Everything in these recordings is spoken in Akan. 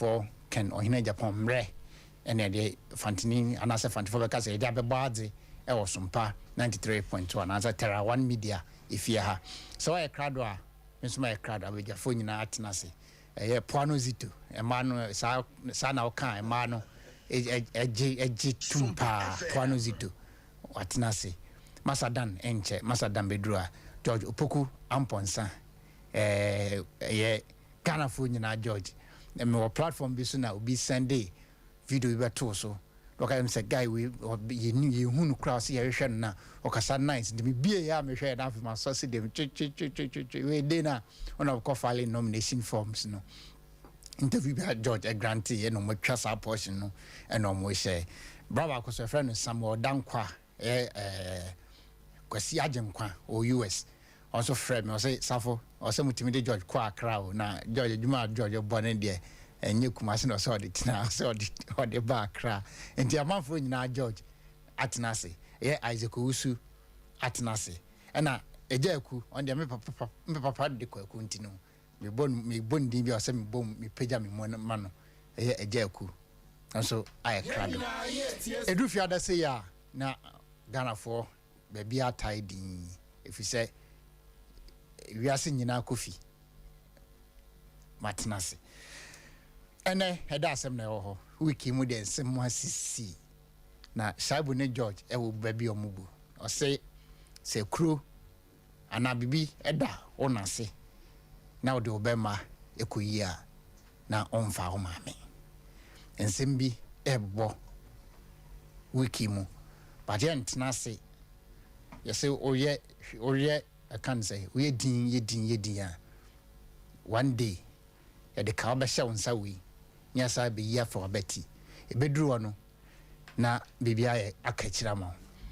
for Ken or Hine Japan Mre and the Fantini and as a Fantifo Casa Jababadi or SOMPA 93.1 as a Terra One Media if you have. So I cradwa, Miss My Crada with your phone in Atinasi. A Puano Zito, a man, Sana Oka, a mano, a Tumpa, Puano Zito, Atinasi. Masadan Enche, Masadan Bedrua, George Opoku, Amponsa, Ghana phone na George. And our platform be soon now be Sunday video we to so. Look at say guy we you who cross here na or kasa nice. The be ya me share that my source them we dinner on our filing nomination forms no. Interview by George a grantee no mo trust our portion no and no mo share. Brother cause a friend Samuel Dankwa kwasi agenkwa o US also friend me say safo o say mutimi de George kwa crowd na George Juma George born there enye kumase no so de tina so de ba kra enti amanfo nyina George atenase Isaac Usu atenase na ejaku on de me papa de kwaku ntino me bon din bi o say me bom me pagya me ma no ejaku so I crowd edu fi ada say ya na Ghana for baby tidy if you say we are seeing na coffee matinasi ene heda asem na ho wiki mu de nsem asisi na Shaibu ne George e wo baby omubu o say kro ana bibi eda onase na ode obema ekoyi a na onfa ho maame nsem bi ebo wiki mu but yentinase you say oye I can say we din one day ya de ka ba sha wonsa wi nya sa be year for Betty e bedru no na bibia ye akachira ma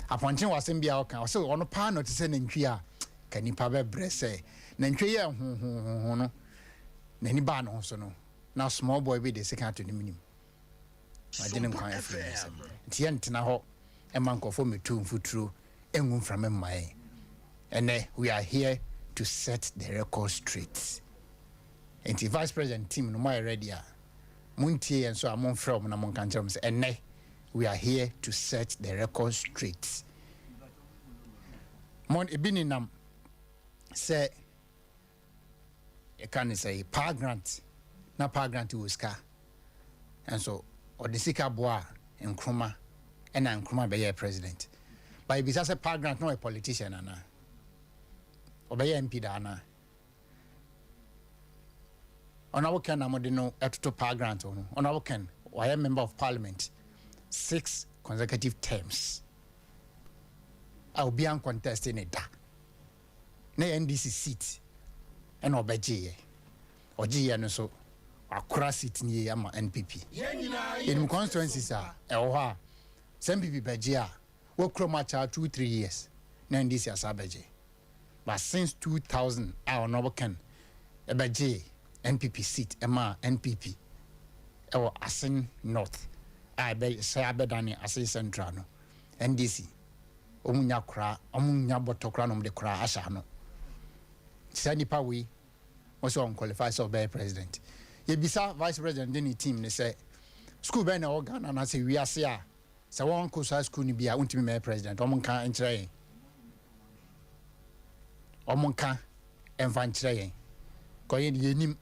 aponchen wasem bia o kan o say ono pa no te se nantwi a kanipa be brese nantwi ye hu no na ni ba no so no na small boy be de second to nim I didn't quite free tientina ho e man ko fo metu mfuturo engu from my and we are here to set the record straight. And the vice president team no more ready muntie and so among from na mon kan say and we are here to set the record straight. Mon ebininam say e can say power grant na power grant uska and so or the sika boa Nkrumah and Nkrumah be president. But if it's a power grant, no a politician, ana. Or be MP dana. On our can amodino to power grant on our can. I am member of parliament 6 consecutive terms. I'll be uncontested in it. Na NDC seat and obeje or G and so akura seat ni ama NPP. In constituencies are some people beje work chroma 2-3 years. Now this year sabeje. But since 2000, our noble can beje NPP seat ema NPP. Our Asin North. I be say abedani Asin Central no. NDC. Omunya kra, omunya botokra no de kra asha no. Sani pa we also unqualified so be president. Ye bisa vice president any team they say school be na organ and I say we are say so one course high school ni bia untimi me president omonka enkyere omonka emfa nkyere yen koye ni yenim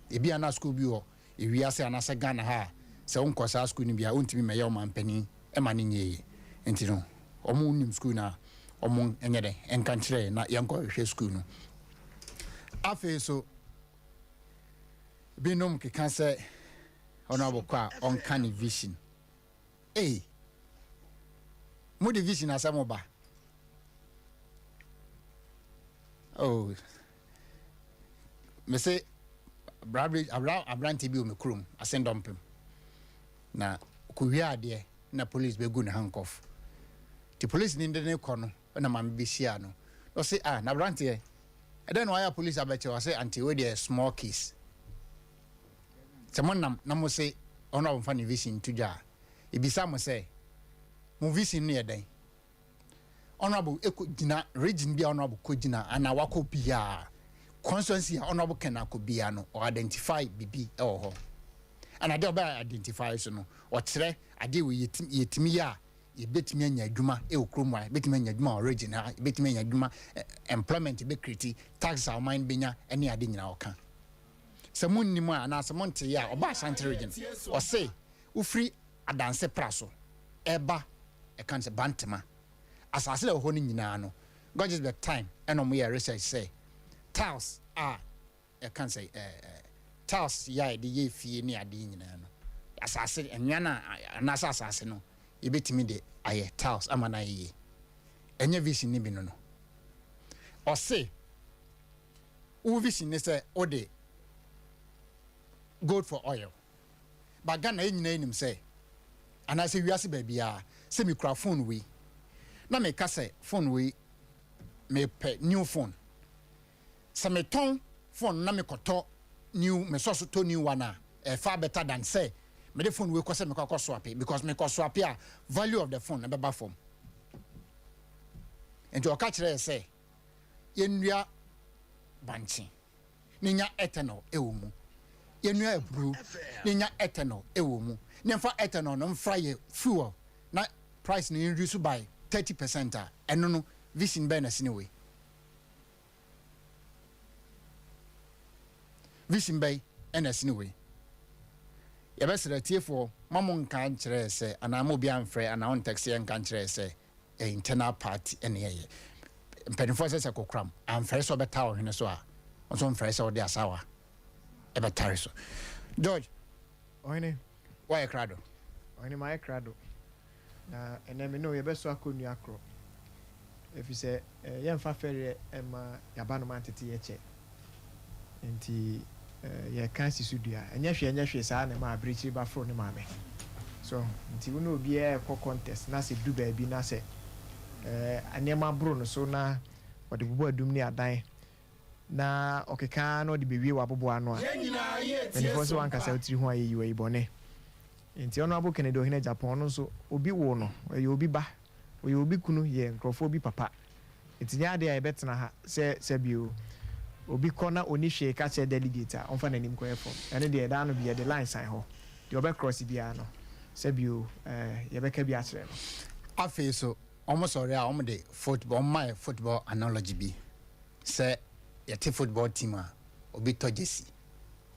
e bia na school bi ho e wi ase anase Ghana ha se won course high school ni bia untimi me ye omampani e ma ni nyeye enti no omo unim school na omon enyede enka nkyere na yenko hwe school no afi so binom ke kan say honorable kwa on can vision mo division asamoba me say Abrante bi o me krom asendompem na ko wi ade na police be gu na handcuff the police ni ndene ko no na ma be shia no o say na Abrante e den why police abeche o say anti we dey small case someone na mo say ono of fan vision to ja e bisa mo say mo vision ne eden honorable ekogina region bia honorable kogina ana wako bia constituency honorable kenako bia no or identify bibi ho and I don't identify so no or tre ade we yetimi ya yebetimi anya adwuma e okromwa betimi anya adwuma original betimi anya adwuma employment be create tax our mind benya ene ade nyina oka samunni mu ana samonte ya oba Ashanti region or say ufri adanse praso eba e kan se bantama asase le ho ni nyina no God just the time and on we research say tiles are I can say tiles ya de ye fie ni ade nyina no asase enwa na anasa asase no e betimi de aye tiles amana ye enye vision ni bi no o say u vision ni say o de gold for oil but Ghana nyina enim say anase wiase ba bia say microphone we na me ka say phone we me pe new phone sa me ton phone na me koto new me so to new one far better than say me the phone we ko say me ko swap because me ko swap a value of the phone na be ba form enti o ka kire say yenua banchi ninya eternal ewomu yenua ebru ninya eternal ewomu nemfa eternal no mfra ye fuel na price ni reduce by 30% eno no vision be na siniwe vision be na siniwe ya besere tiefo mamon kan kire se ana mo bia mfre ana on taxi en kan kire se internal party ene ye mpenifo se kokram amfre so beta o hene so a onso mfre se o de asawa e betare so George oine why crado oine my crado na enemi no ye beso akonu akro efi se ye mfa fere ema yaba no mantete ye che enti ye kan sisudua enye hwe saa na ma abrechi ba fro ne maame so nti wo no obi e ko contest na se du ba bi na se anema bro no so na wode bubu adum ni adan na okeka no de bewie wa bobo ano a enifo so wanka sa otiri ho ayi yi bone enti ono abo Kennedy ohine Japan no so obi wo no ye obi ba oye obi kunu ye nkrofo obi papa enti nya de a betena ha se bio obi kona oni hwe ka che delegate a onfa nanim ko efo ene de da no bi de line sign ho de obe cross bia no se bio ye beka bia kire no afi so almost sorry a de football my football analogy bi se yete football team a obi to jersey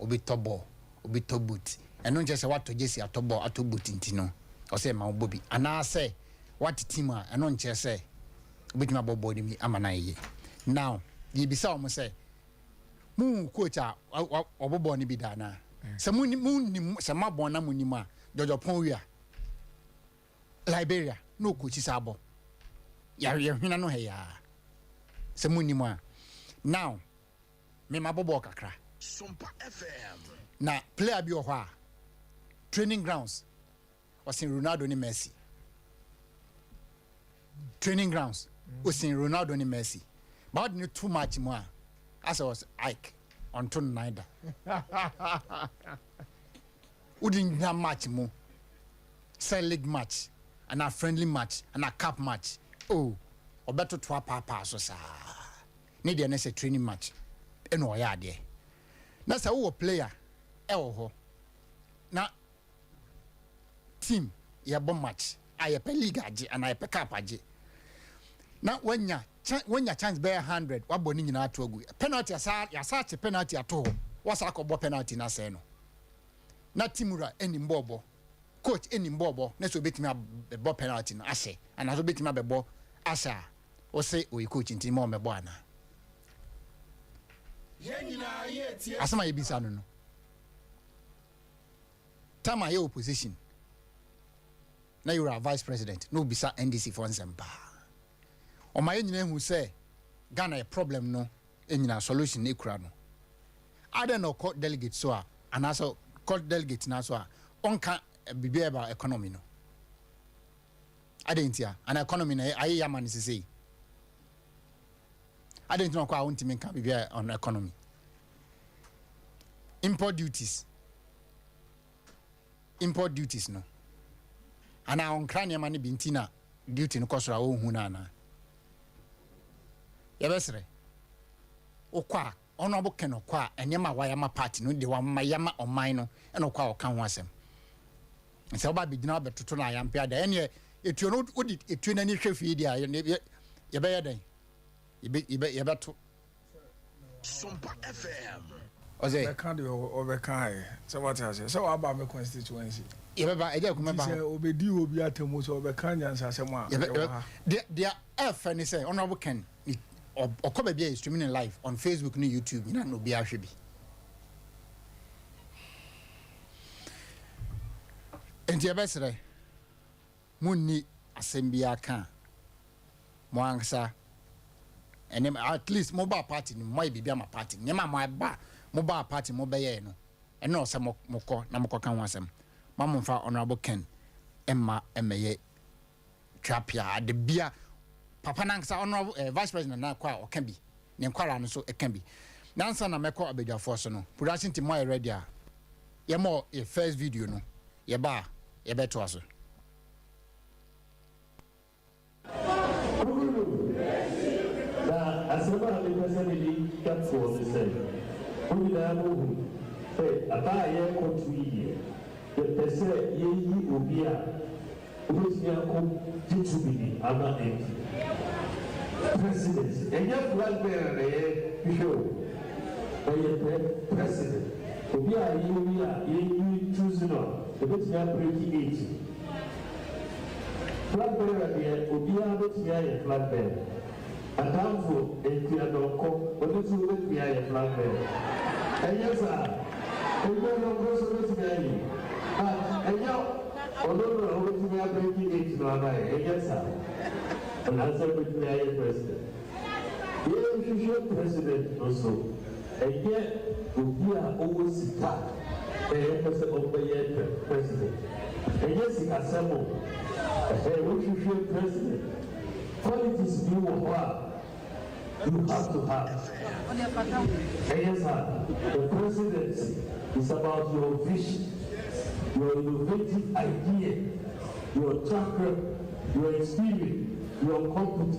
obi to ball obi to boot eno nje se what to jersey ato ball ato boot ntino o se ma obobi ana se what team a eno nje se obi tuma ball ni amana ye now ye bisa o mo se mu coach a obobo ni bidana se mu ni se mabon na mu ni ma jojo pon wi a Liberia no coach sabo ya hina no he ya se mu ni ma now me mabobo kakra SOMPA FM na player bi o ho a training grounds was in Ronaldo ni Messi training grounds was in Ronaldo ni Messi but not too much more as I was Ike on turn neither wouldn't that much more say league match and a friendly match and a cup match oh or better to a papa so sa need a necessary training match and no ya there that's a player ho na team ya bomb match I pe league age and I pe cup age na when ya chance bear 100 wa boni nyina ato agu penalty ya sa che penalty ato wasa akọbọ penalty na se no na timura eni mbobo coach eni mbobo na so betimi abebo penalty no ahye ana so betimi abebo asha o say o coach nti mo mebo ana asama ye bisa no tama ye opposition na you are vice president no bisa NDC for nsempa o ma ye nyina hu say Ghana a problem no enyina solution e kura no ada no court delegate so a anaso court delegate na so a onka bibia about economy no adentia an economy na aye yaman sisi adentia kwa wonti menka bibia on economy import duties no ana on krania mani bintina duty no kosora wo hu na na yebesere okwa honorable Ken kwa enyema wa yama party no de wa yama oman no eno kwa oka ho asem nse oba bigina obetuto na yampe ada ene etuo no odi etuo na ni hwefi dia ye be yeden ye beto SOMPA FM Oze be kan de o kai so what I say so aba me constituency ye be ba eja kuma ba say obedi obi atemu so be kan nyansa asem a dia F and say honorable Ken okoba bia streaming live on Facebook and YouTube na no bia hwe bi enti abesere munni asembia kan mo ansa enem at least mobile party ni mo bibia ma party nyema mo ba mobile party mo be ye no eno se moko na moko kan wasem mamumfa honorable Ken emma emeye trapia de bia papa nansa honorable vice president na kwa okan bi ne nkwara no so ekan bi nansa na meko abedwafo so no production team mo ready a ye mo e first video no ye ba ye beto aso na asema ni pesa ni kapso se uni na mo aba ye ko tuiye de pesa ye yi obia obi ako titubini ama enti president and your flag bearer show president obi a you choose no the bit ya break 8 flag bearer there obi a bit ya flag bearer atamfo entiadoko obi so bit ya flag bearer and yes sir obi no go so bit ya yi and you although obi ya break 8 no abai yes sir and answer with the president. If you president also, and yet we are always sit up, the person of the president. And yes, it has some more. If you president, qualities you have to have. And yes, the presidency is about your vision, your innovative idea, your track record, your experience. Your competence,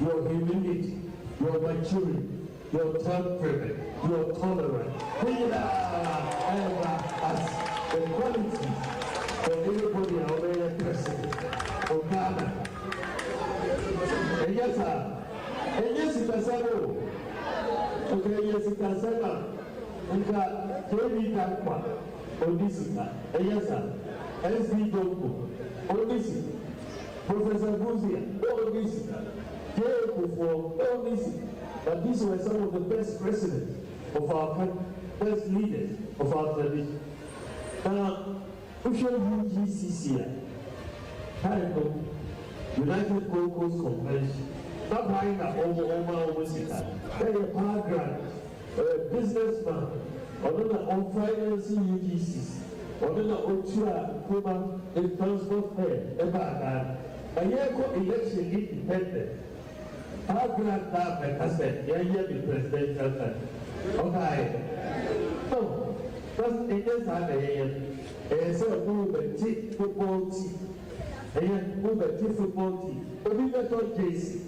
your humility, your maturity, your temperament, your tolerance. These are as the qualities for anybody out there president or Ghana. And yes, sir. And yes, it has happened. Okay, yes, it has happened. And David Kakwa, Odisika, and yes, sir. SD Doko, Odisika. Professor Buzia, all this, for all this, but these were some of the best presidents of our country, best leaders of our tradition. Now, official UGCC, United Gold Coast Convention, not buying a over then a power grant, businessman, or on financing UGCC, or Otua, Kuma, and transport fair, and yet, election independent. How grant that aspect? Yeah, the presidential time. Okay. No, just against and so move a cheap football team. And move a cheap football team. Obi better JC,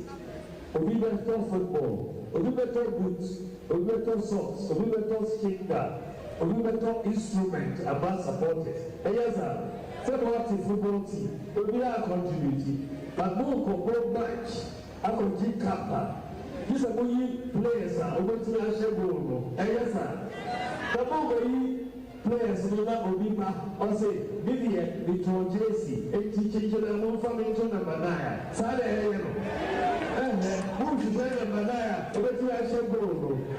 Obi better football, Obi better boots, Obi better socks, Obi better skate guard, Obi better instrument about supporters. And yes, sir. What is football team? We are contributing, but no football match. I can keep kappa. These are only players are over to the show. Yes, sir. The more players in that Obipa or say, Vivian, the JC, and teaching them one from into the Manaya. Saturday, who should say the Manaya over to the show?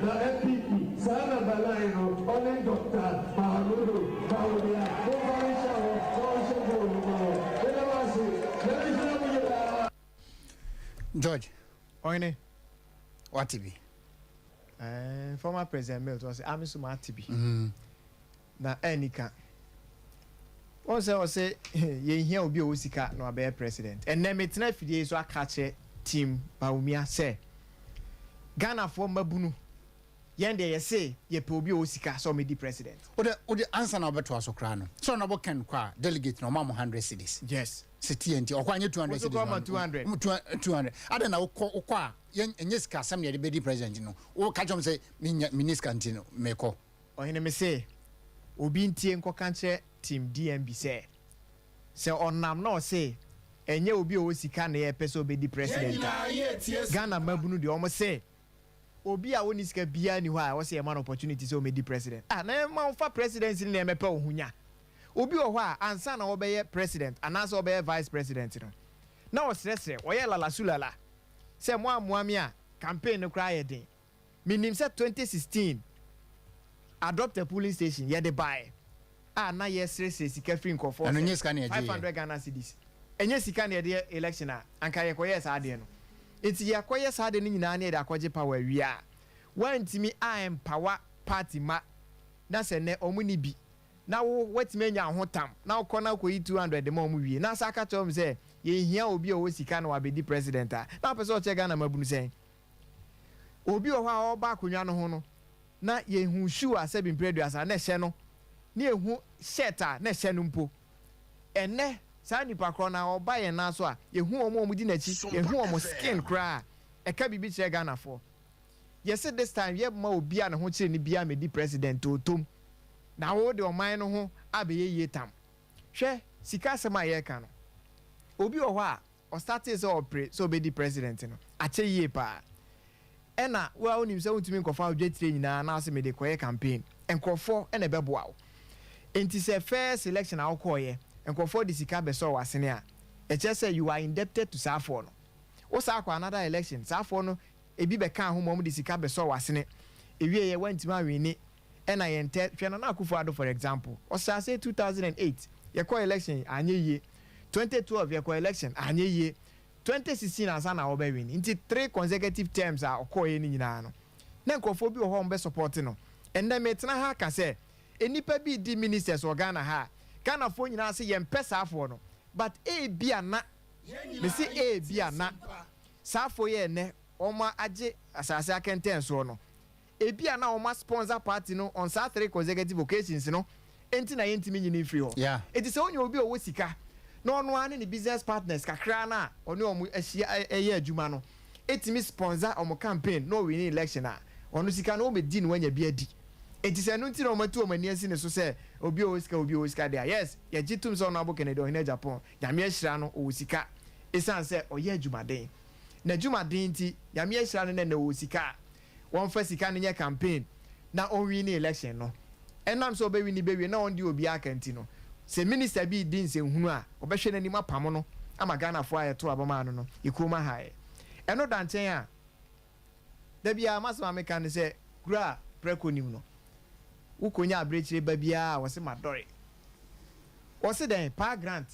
Now, FPP, Sana Balano, only Doctor Mahamudu, Paulia, George, Oine, what to be? Former President Milton was Amisuma TB. Na Enika. Also, say, ye here will be Usika, no bear president. And then it's not for days to catch team Baumia say Ghana for Mabunu. yende ye say ye pe obi o sika so me di president. Ode answer na obeto aso kra no. So na boken kwa delegate no mama 100 cedis. Yes. City enti okwanye 200 cedis. What's 200? 200. Ada na ukwa enye sika asem ye be di president no. O ka jom say minister ntino meko. Ohene me say obi ntie nko kanche team DMB say onam no say enye obi o sika na ye pese obi di president. Ghana mabunu de omo say obi a woni sika bia ni ho a wo say man opportunity say o me di president. Na man fa presidency ni emepe ohunya. Obi o ho a ansa na wo be ye president anasa wo be ye vice president no. Na wo sresre wo ye lala sulala. Say mo amoami a campaign no kra ye den. Minim say 2016 adopt a polling station ye de buy. Na ye sresre sika free nkofo. Anu nye sika na ye 500 Ghana cedis. Enye sika na ye de election a anka ye koye sa de no. Enti ya koye sa de ni nyina na ye de akwaje power wi a. Wantimi a empower party ma na se ne omuni bi. Na wo wetime nya ho tam. Na wo kona ko yi 200 de ma omu wi. Na sa ka chom se ye hia obi o sika na wa be di president a. Na pese o che Ghana mabunu sen. Obi o ha o ba akonwa no ho no. Na ye hu shoe ase bi mpredu asa na hye no. Na ye hu shirt a na hye no mpo. Ene sa nipa kro na oba ye na so a ye hu omo di na chi ye hu omo skin kra e ka bibi che Ghana for yes this time ye ma obi a ne ho kire ni bia me di president otom na wo de oman no ho abeye ye tam hwe sika sema ye ka no obi o ho a o start is o pre so be di president no a che ye pa ena wa onim se untimi nkofa odwetire nyina na ase me de koye campaign enkofo ena beboa wo enti se first election a wo koye enkofo di sika be so wasene a e che say you are indebted to Safo no wo sa kwa another election Safo no ebi be kan ho mom di sika be so wasene ewie ye wantima wini ena ye nte hwe na akufo ado for example o sa say 2008 ye ko election anye ye 2012 ye ko election anye ye 2016 asa na wo be win nti 3 consecutive terms a okoye ni nyina no na enkofo bi ho mbe support no ende metena ha ka say enipa bi di ministers organa ha Ghana fo nyina se ye mpesa afo no but bia na me see bia na safo ye ne oma age asase akenten so no bia na oma sponsor party no on sa 3 consecutive occasions no enti na yentimi nyini free ho it is only obi owo sika na ono ane ni business partners kakra na ono omo ahia eye adwuma no etimi sponsor omo campaign no win election a ono sika no be di no wanya bia di enti se no nti na omatu omani asi ne so se obi o sika there yes ye gitum so no abo Kennedy ohine Japan nyame ahira no o sika esan se oye adwumaden na adwumaden nti nyame ahira no na o sika won fa sika no nye campaign na on win election no enam so be win na on di obi aka nti no se minister bi di nse hunu a obehwe nani mapam no ama Ghana fo ayeto abama no ikoma hae eno danchen a da bia masama meka ne se kura prekonim no ukonya abrechire babia wose madore wose den pa grant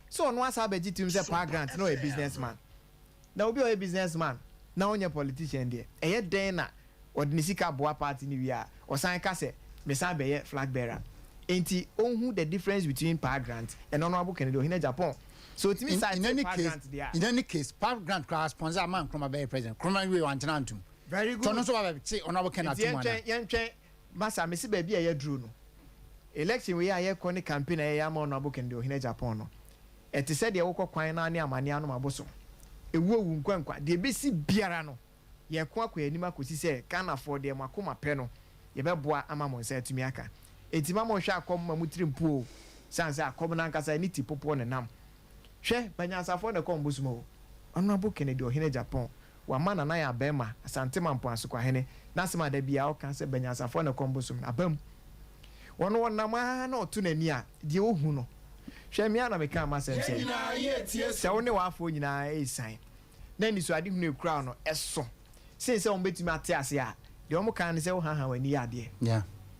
so no asa beji tim se pa grant no a businessman na obi o businessman na onye politician there eye den na odnisika boa party ni wi a osan ka se me san be ye flag bearer enti onhu the difference between pa grant and honorable Kennedy ohine Japan so timi side in any case pa grant class sponsor man kroma be president kroma we want nantum very good so no so ba be honorable Kennedy yen masa mesi ba bia ye dru no election we aye ko ni campaign aye ama no aboken de ohine Japan no eti se de wokọ kwan na ne amane anu maboso ewu owu nkwankwa de besi biara no ye ko akwa anim akosi se Ghana for de makoma pe no ye beboa ama mo nsa atumi aka eti ma mo hwe akom ma mutirimpu sanse akom na nkasa ni tipopo ne nam hwe banyansafo ne kom bosumo anu aboken de ohine Japan wa mana na ya bema asante mampo asokwa hene na sema da bia o kan se banyansafo ne kom bosum abam wono wonama na otu nani a de ohu no hwe me ana me ka ma sense se woni wa afo nyina esan na ni so ade hunu ekura no eso se on betumi ate ase a de o mo kan se wo haha wani ade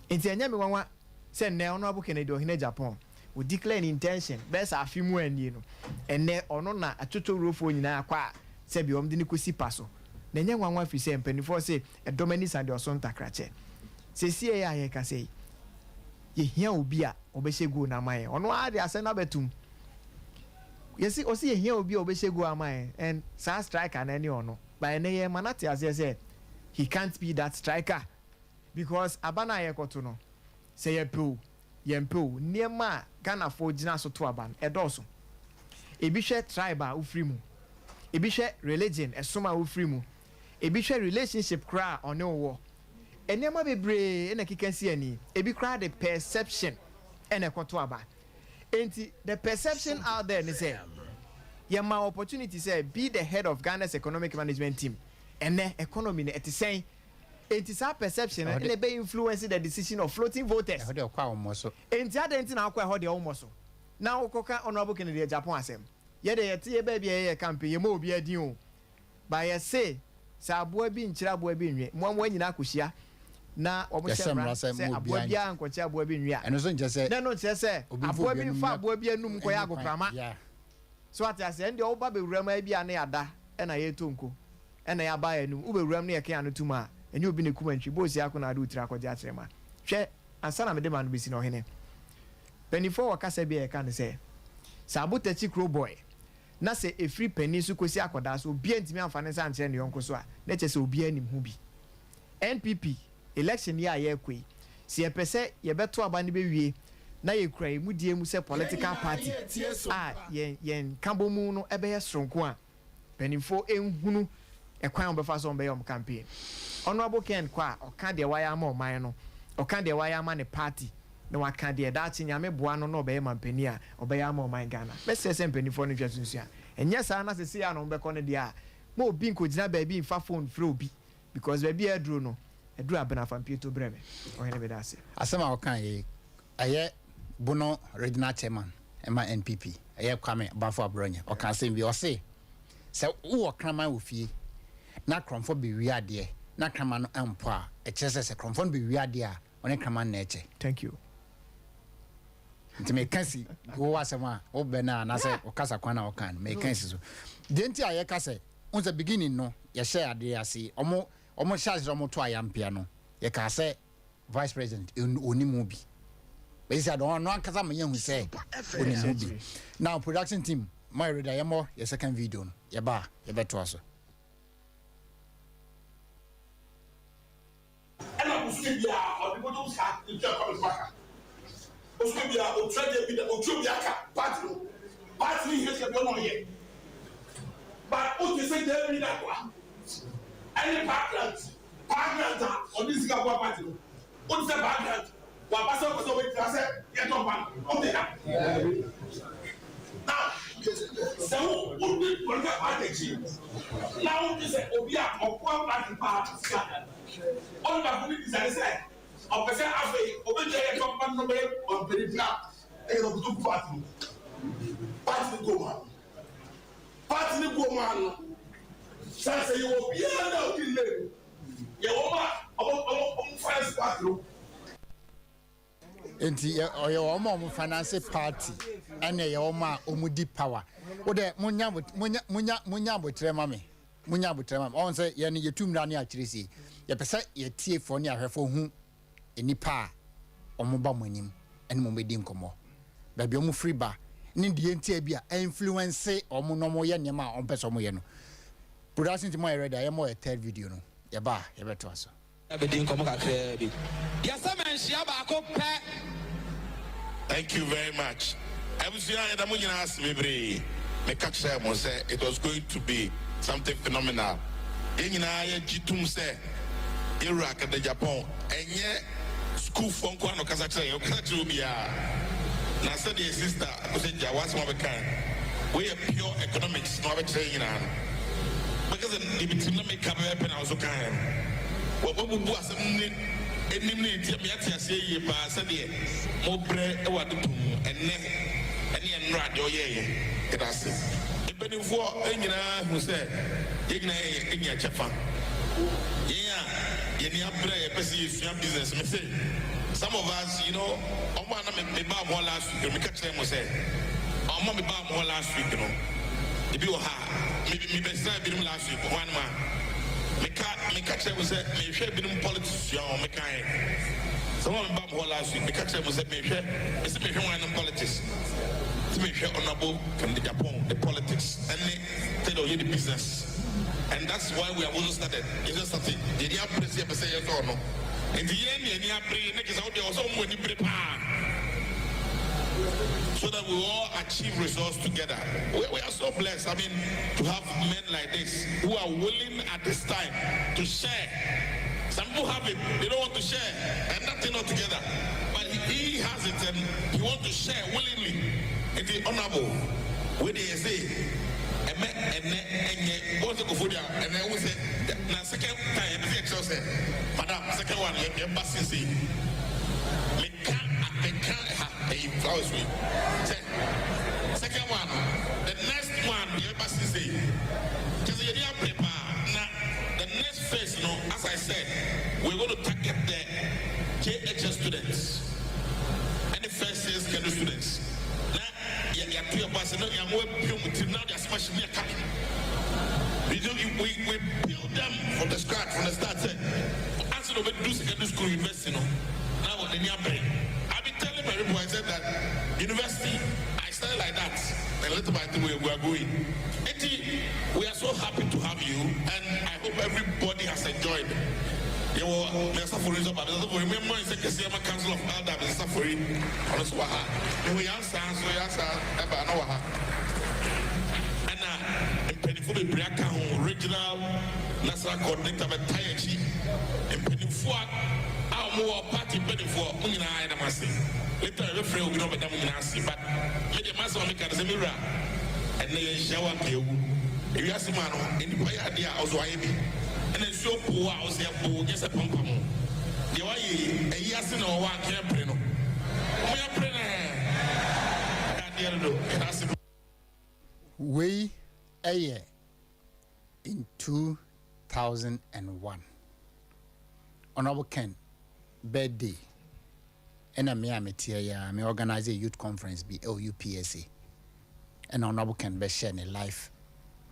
enti anya me wanwa se ne ono abu Kennedy ohine Japan we declare an intention best afimu ani no ene ono na atoto rofo nyina akwa se bi om de ni kosi paso na nya wanwa fi se mpanifo se edomani sande oso ntakrache se sie ya ye ka sei ye hia obi a obeshegu na maye ono ade ase na betum yesi osi ye hia obi a obeshegu amaye and sa striker na any ono by na ye manati ase say he can't be that striker because abana yekoto no say yempo niema Ghana for gina so to aban edoso ebi hwe tribe a ufiri mu ebi hwe religion esoma ufiri mu ebi hwe relationship kra one wo enema bebre na kikansi ani ebi kra the perception ene koto aban enti the perception out there ni say yema opportunity say be the head of Ghana's economic management team ene economy ne etisɛn enti sa perception ene be influence the decision of floating voters ho de kwa omoso enti adenti na akwa ho de omoso na okoka honorable Kennedy Japan asem ye de yete ye ba bia ye campaign ye ma obi adin o ba ye say sa aboa bi nkyira aboa bi nwe mo anyina akohia na omo hyemra say aboa bia ankoche aboa bi nwe a eno so nche say na no nche say aboa bi fa aboa bi anum nko ya agokrama so ati ase ndi oba be wurama bi ane ada na ye tonko na ya ba anum ube wuram na ye kan anu tuma enye obi ne kumantwi bosi akona ade utira akɔgye akyerema hwɛ ansa na mede ma no besi na ɔhene penifo wakasa bi ɛka ne sɛ sabutachi crow boy na sɛ efiri pani so kosi akɔda so obi antimi amfa ne sa nkyerɛ ne yɔnko so a na kyɛ sɛ obi anim hu bi NPP election yi a yɛkɔ yi sɛ yɛpɛ sɛ yɛbɛto aba ne bɛwie na yɛkura mu die mu sɛ political party a yɛn kambo mu no ɛbɛyɛ soronko a penifo enhunu ɛkwan ɔbɛfa so ɔbɛyɛ ɔm campaign honorable Ken kwa ɔka deɛ wayɛ ama ɔman no ɔka deɛ wayɛ ama ne party na waka deɛ daakye nyame boa no na ɔbɛyɛ mampani a ɔbɛyɛ ama ɔman Ghana bɛsɛ sɛ mpanimfoɔ no hwɛ sunsu a ɛnyɛ saa na sɛsɛ a no ɔmbɛkɔ no deɛ a ma obi nkɔgyina baabi mfa phone frɛ obi because baabi a aduro no aduro abena fampie to brɛ me ɔhene bɛda ase asɛm a ɔka yɛ ɛyɛ bono regional chairman ɛma NPP ɛyɛ Kwame Bafo Abronya ɔka asɛm bi ɔse sɛ wowɔ kraman wɔ fie na krɔmfo bɛwie adeɛ na kraman no ampo a ɛkyerɛ sɛ krɔmfo no bɛwie adeɛ a ɔne kraman na ɛkyɛ thank you nti mekasi wo asɛm a wo bɛ na na sɛ ɔkasa kwan na ɔka no mekasi so de nti a yɛka sɛ on the beginning no yɛhyɛ adeɛ ase ɔmo hyɛ ɔmo to ayampia no yɛka sɛ vice president onimu bi bɛsi adɔ no ankasa ma yɛhu sɛ onimu bi now production team my reader yɛmɔ yɛ second video no yɛba yɛbɛtoa so Osubia or the bottom scar in the back. Osubia or trade with the Ochubiaka partly has a no yet. But what you say there in that one? Any background on this Gabwa party. What's the background? What Pastor was over to get on one. Now, so what we work at now is a Obia or one party. All the police are saying, "Of the same way, over there, company on Peripla, and of two party go man. Say you will be under the name. You will finance party. Enti oyo omo finance party ene ye omo omudi power. Wo de munya botre mame. Munya botre mame. On say ye ne yetum na ne akirisi. Ye pese ye tie fo ne ahwefo hu enipa omo ba monim ene mo medi nkomo. Ba bi omo free ba ne de entia bi a influence omo no mo ye nema on pese omo ye no. Production team ready I am a third video no. Ye ba ye beto aso. Thank you very much. It was going to be something phenomenal. Iraq and Japan, and yet school from Kwano Kazakhstan. Now, said the sister, I said, what's my kind? We are pure economics, not saying because the between me come up and I was okay. What would was enimity miatia say ba said mo bre e wa dutum enne ene radio ye edase ebenifo enyina hu se yegina enya chefa ye ni abre e pese yefia business me say some of us you know omo na me ba mo last week me catch them say omo me ba mo last week no e bi o ha me be say bi last week one man me catch them say me hwe bi politician me kan some of them ba mo last week me catch them say me hwe one politics me hwe honorable from the Japan the politics and they do the business. And that's why we have also started. It's just something. Did you appreciate say yes or no? In the end, any pray, next out there also when you prepare. So that we all achieve results together. We are so blessed, I mean, to have men like this who are willing at this time to share. Some people have it, they don't want to share, and nothing all together. But he has it and he wants to share willingly. It is honorable. When they say, what's the good and I will say, now second time, the say, Madam, second one, you're passing see. Second one, the next one, you're passing see. Because you didn't prepare. Now, the next phase, you know, as I said, we're going to target the JHS students. And the first is secondary students. Now, you're two of us, now they're smashing their coming. We build them from the scratch, from the start. Answer to do secondary school university, you know. Now, what they need to bring. I've been telling my people, I said that university, I started like that. And little by little, we are going. We are so happy to have you, and I hope everybody has enjoyed. You know, there's a for reason, but remember, it's like the Council of Elders, there's a for it. Honestly, we answer, and Pennyful Briaka, original national coordinator of Tayachi, and Pennyful, our more party Pennyful, Unina, and Amasi. Later, I refrain will be over them in Asi, but let the master make a mirror and they shower you. If you ask a man in the way idea, also I be. And then so poor, I was there for just a pump. You are a yes and one can't pray. No, we a year in 2001. Honorable Ken birthday. And I me organize a youth conference be LUPSA. And Honorable Ken be share a life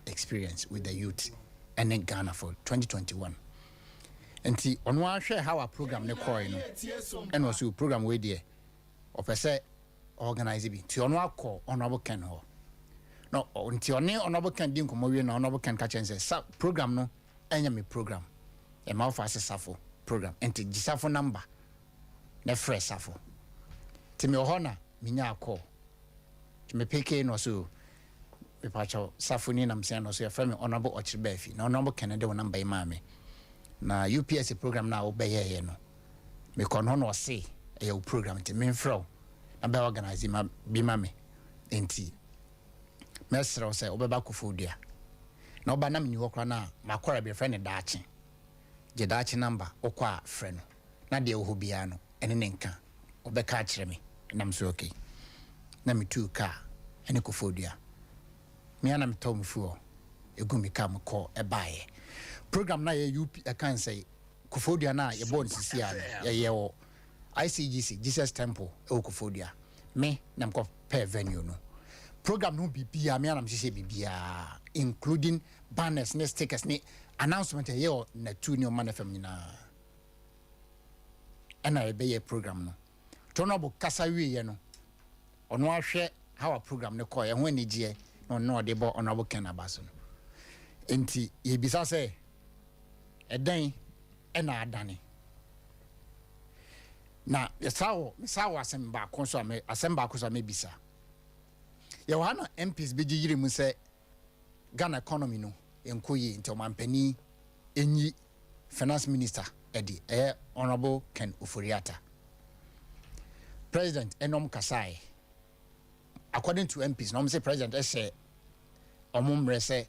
experience with the youth and in Ghana for 2021. And see, on one share how our program ne coin and also program way there. Or per se organize it. To on one call Honorable Ken ho. No, until Honorable Ken didn't come away, Honorable Ken catch and say, program no, any program. A mouth as a safo program. And the safo number. Ne fresh safo. Timi ohona minya call. Me peke no so me pacho safo ni nam say no so your me honorable Ochirbefi. Na honorable Kennedy wo number ma me. Na UPS program na obeye ye no. Me kono no say e program ti me mfro. Na be organize ma bi ma me. Enti mesra say obeba kofodua. Na oba na me ni hokra na makora be friend daachi. Je daachi number okwa friend. Na de wo bia no ene nenka obeka akire me. Nam so okay. Na me tu car ene kofodua. Me ana me tom fuo. Egu me car mo call e bae. Program na ye UP I can say kofodua na ye born sisi ya ye wo ICGC Jesus Temple e kofodua. Me na mko per venue no. Program no bibia me ana mhye bibia including banners ne stickers ne announcement ye o na tu ni o man fam nyina. Ena e be ye program no. Tonobo kasa wiye no. Ono ahwe how a program ne call ye ho anigye no de bo honorable Ken abaso no. Enti ye bisa say eden ena adane. Na yesawo asemba konso me asemba konso me bisa. Ye wana MPs beji yire mu say Ghana economy no enkoyi nti omampani enyi finance minister edi honorable Ken Oforiata. President enom kasai. According to MPs, no say president say omumre say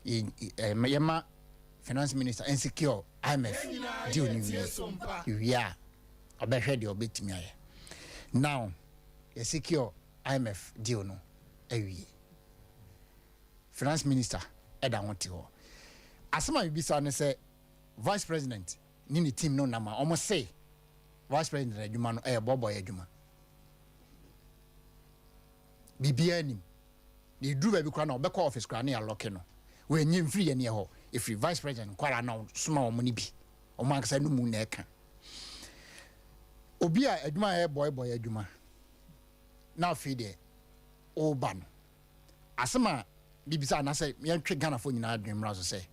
yema finance minister insecure IMF deal ni we are obehwe de obetimi aye. Now secure IMF deal no awie. Finance minister eda wonte ho. Asema bibisa ne say vice president ni team no nama almost say vice president adwuma no bobo adwuma. Bibia nim the do be kwa na obekọ office kwa na ya lock no we nyim free ye ne ho if vice president kwara na suma o mo ni bi o man kasa no mu na eka obi a adwuma boy adwuma na fi de o ba no asema bibisa na say me ntwe Ghana fo nyina adwum ra so say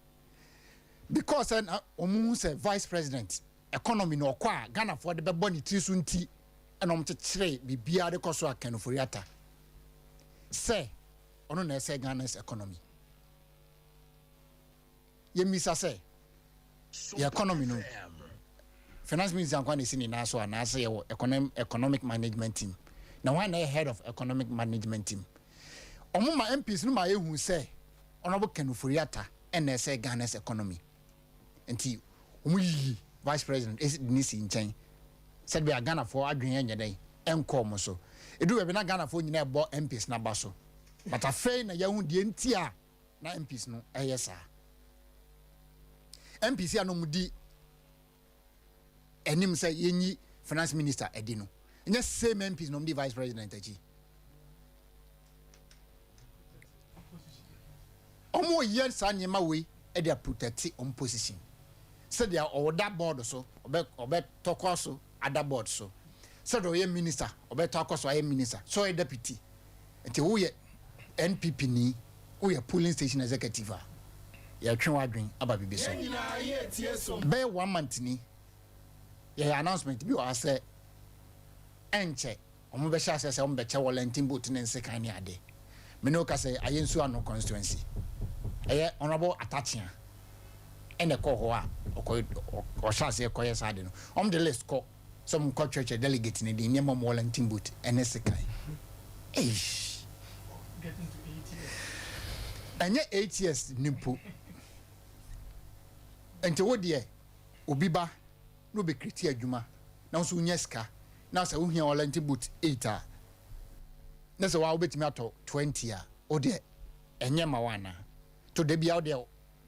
because omu say vice president economy no kwa Ghana for the beboni trisunti enom chire bibia de koso akanoforiata say ono na say Ghana's economy yemisa say the economy no finance minister ankwa sini na so na say economic management team na one head of economic management team omuma MPs no ma ehu say ono bo kanoforiata na say Ghana's economy enti omuyi vice president is nisi nchen said be Ghana for adwen nyeden enko mo so edu we na Ghana for nyina ebo MPs na ba so but afei na yahu die ntia na MPs no eyesa MPs ya no mudi enim say yenyi finance minister edi no nya same MPs no mudi vice president achi omo yen sa nyema we e dey protect on position said they are that board so obe talk so other board so said we minister obe talk so I minister so a deputy until we NPP ni we polling station executive ya twen wadwen aba bibi so be 1 month ni ya announcement bi o say enche omo be sha say omo be che volunteer boat ne nsekan ni ade me no ka say ayensu ano constituency honorable attaching ene ko ho a o chance e koye sade no the list ko some church delegate ne di nyema mo volunteer boot ene sekai getting to 8 years anye 8 years nimpo ente wo de obi ba no be kriti adwuma na so nyeska na so ohia volunteer boot 8 a na so wa obetimi ato 20 a o de enye ma wana to de bia o de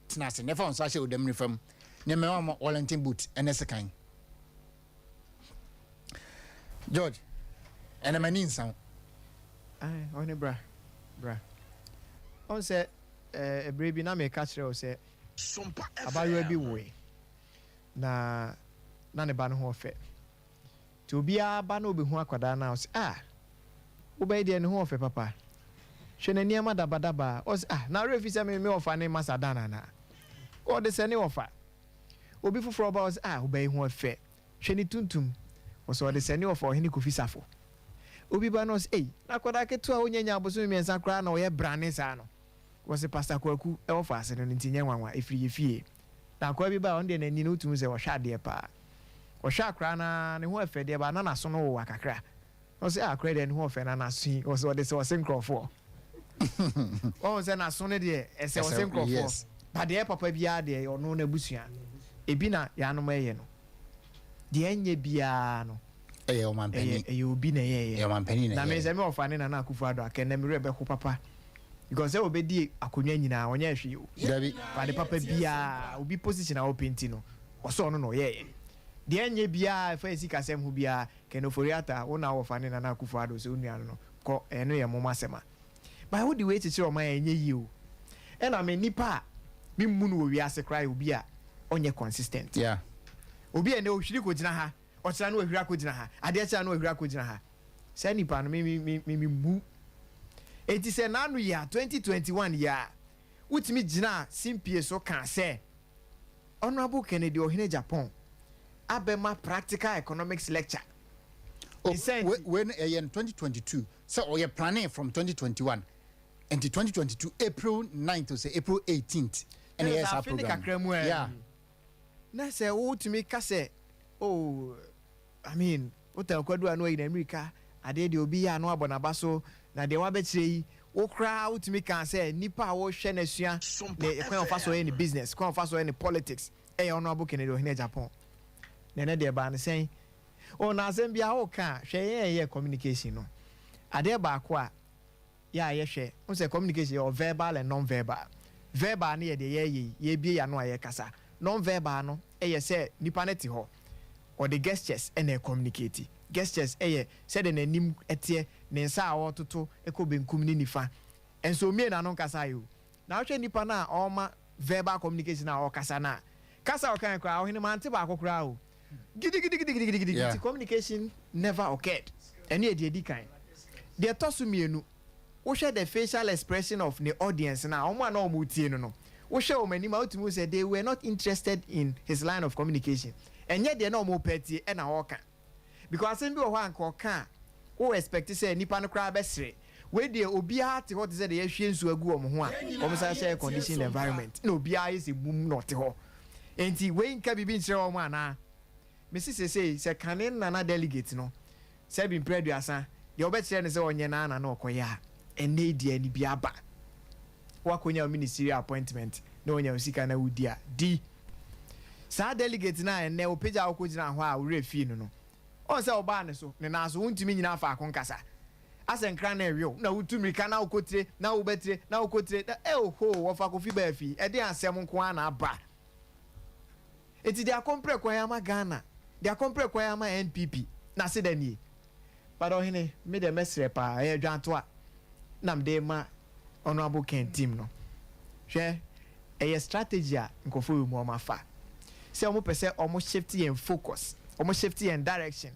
tinase nefa on sache odam ni fam ne me wa volunteer boot ene sekan George ene mani nsan oni bra on say ebrebi na me catch re o say SOMPA abayo bi we na ne ba no ho fe ti obi aba na obi hu akwada na o say wo ba ide ne ho fe papa hwe na niam dabadaba o say na refi say me ofa ne masadana na o de se ne ofa obi fufuro ba o say wo ba hu fe hwe ni tuntum o so de se ne ofa o hini kofisafo obi ba no say na kwada ketu a onyanya aboso mi ensa kra na o ye brane sa no wo say pastor kwaku e ofa ase no ntinye nwanwa efiri yefie na kwa bi ba on de na ni no tum se wo hwa de pa wo hwa kra na ne ho efe de ba na so no wo akakra o say akra de ne ho efe na so o so de se wo sinkrofo o say na so ne de e se wo sinkrofo ba de papa bia de ono na busua ebi na ya no maye no de enye bia no o man penny obi na ye man penny na me se me ofane na akufo ado akene me rebe ko papa because e obedi akonwa nyina onye hwe o dabi ba de papa bia obi position a openti no oso no no ye de enye bia fa esika sem hu bia kenoforiata wona ofane na akufo ado se onua no ko eno ye moma sema ba wo di we chichire o ma enye yi o e na me nipa mi munu owi ase cry obi a onye consistent obi ene ohwiri ko gina ha ochira no ohwiri akogina ha ade achira no ohwiri akogina ha se nipa no mi mu eti se nanu ya 2021 ya utimi gina simpie so kan se honorable Kennedy Ohene Japan abema practical economics lecture when in 2022 so we are planning from 2021 until 2022 April 9th to say April 18th and yes our program na se utimi ka se I mean hotel kwadu anu in America ade de obi ya no abonaba so na de wa betire yi wo kra utimi kan say nipa wo hwe na sua ne kwan fa so any business kwan fa so any politics honorable Kennedy Ohene Japan na de ba ne sen na asem bia wo kan hwe ye communication no ade ba ko a ya hwe wo say communication or verbal and non verbal na ye de ye bie ya no aye kasa non verbal no say nipa na ti ho or the gestures and communicate gestures said in anim etie ne nsa a wototo ekobenkum ni nifa enso mie na no kasa yo na hwe nipa na oma verbal communication na okasa na kasa okan kwa ohene mante ba akokura o gidi communication never occurred any edi kan the tosu mienu wo hwe the facial expression of the audience na omo na omo tie no show many mouth said they were not interested in his line of communication. And yet they're not more petty and a walker. Because some people who expect to say Nippon crab essay. Where the Obia to what is the Asians who go on almost share condition environment. No, Bia is a boom not ho. And he Wayne can be being so man. Mrs. say, Canin Nana delegate no. Sabin Preduasa, your best is on Yanana no Koya, and they dear Nibiaba. What when your ministerial appointment, no one else can know dear D. Sa delegate na and ne page out kujina wa refino no. On sa obane so, Nenas won't mean enough for Concasa. As en crane rio, now to me can now cotre, now better, now cotre, oh ho, of a coffee beefy, a day and salmon quana bra. It is their compre quayama Ghana, their compre quayama NPP, Nasidani. But oh, he made a mess repa, a jantua. Nam de ma honorable Ken team no. Share a strategy, Nkofu Momafa. Say almost shifty and focus, almost shifty and direction.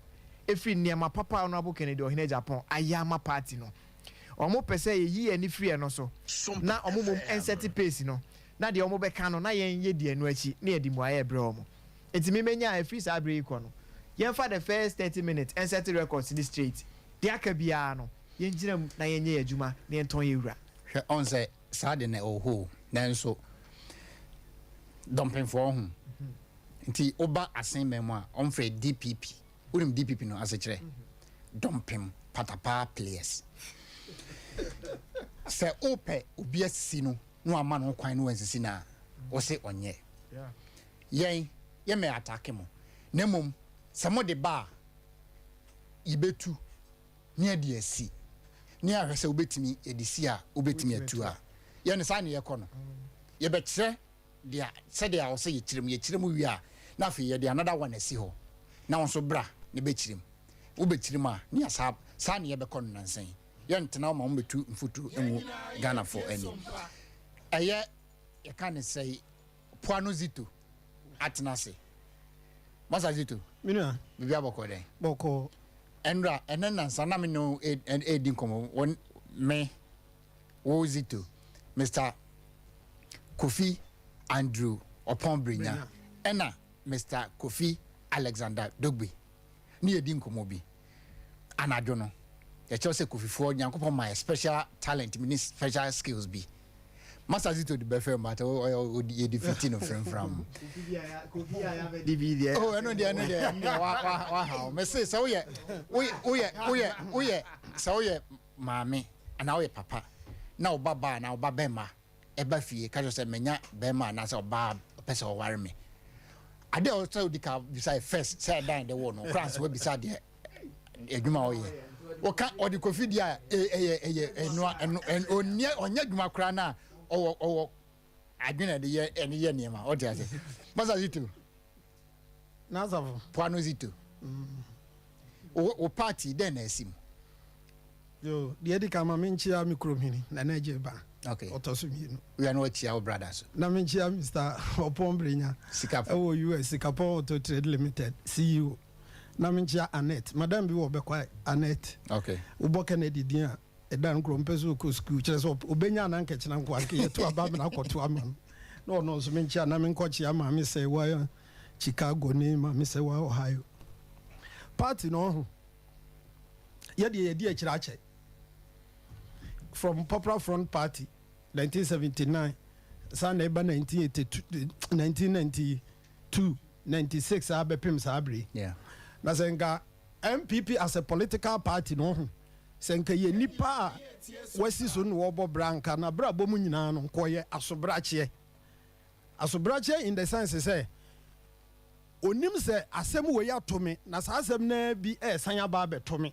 If we near my papa honorable Kennedy or in Japan, I am a party no. Almost per se ye any free and also. Now a moment and set the pace no. Now the omo becano na ye di enuachi near the moye bromo. It's me menya a free sabre econo. Yen for the first 30 minutes and set the records in the street. Dia kabiano. Yen jinem na ye juma ne ton yura. On say sad ne o ho. Then so dumping for him. Nti oba asen memwa on free DPP. Urim DPP no as a chere. Dumping patapa players. Say ope ubia sino no ama no kwan no ensisi na o se onye. Yen ye me attack mo. Nemom samo de ba ibetu ne ade asi. Ne ahwese obetimi edisi a obetimi atu a. Ye ne sa ne ye kɔ no. Ye be kire dia se dia o se ye kirem wi a na fe ye dia another one asi ho. Na won so bra ne be kirem. Wo be kirem a ne asa sa ne ye be kɔ no nansan. Ye ntena ma mo betu mfutu enwu Ghana for any. Eye ye kan say Poano Zito atenase. Masa Zito. Mina Bibia boko den. Boko Enra enen nansa na me no edin komo won me wo Zito. Mr. Kofi Andrew Oponbrinya. Ena Mr. Kofi Alexander Dogbe. Ni edin komo bi. Anadwo no. Ye chose Kofi for Nyankopon my special talent, meaning special skills be. Master Zito the befe matter o defeating of friend from. Oh, I know the wow. Me say so ye. So ye mami and now ye papa. Now baba now babema. Eba fie ka just say menya bema na say oba person o worry me. Ade o tell the car beside first say down the one no class we beside the edwuma o ye. O ka o di Kofi dia no onya dwuma kra na o adwena de ye ene ye niema o dia say Masa Zito Nazavo Poano Zito o party den esim yo de edi kama menchia mikromini na naje ba okay otosumi no we are not chia our brothers na menchia Mr. Oponbrinya Sikapo o US Sikapo Auto Trade Limited CEO na menchia Annette madam bi wo be kwa Annette okay ubo Kennedy dia edan kro mpeso ko school kire so obenya na nke kina nkwa nke yeto aba me na koto ama no so menchia na menkochi ama me say wa Chicago ni ma me say wa Ohio party no ye de akirache from Popular Front Party 1979 san eba 1982 1992 96 abepim sabre yeah na senga MPP as a political party no senka ye nipa wasi so no obo branka na bra bom nyina no koye asobrache in the sense say onim se asem we ya to me na sa asem na bi san ya ba betomi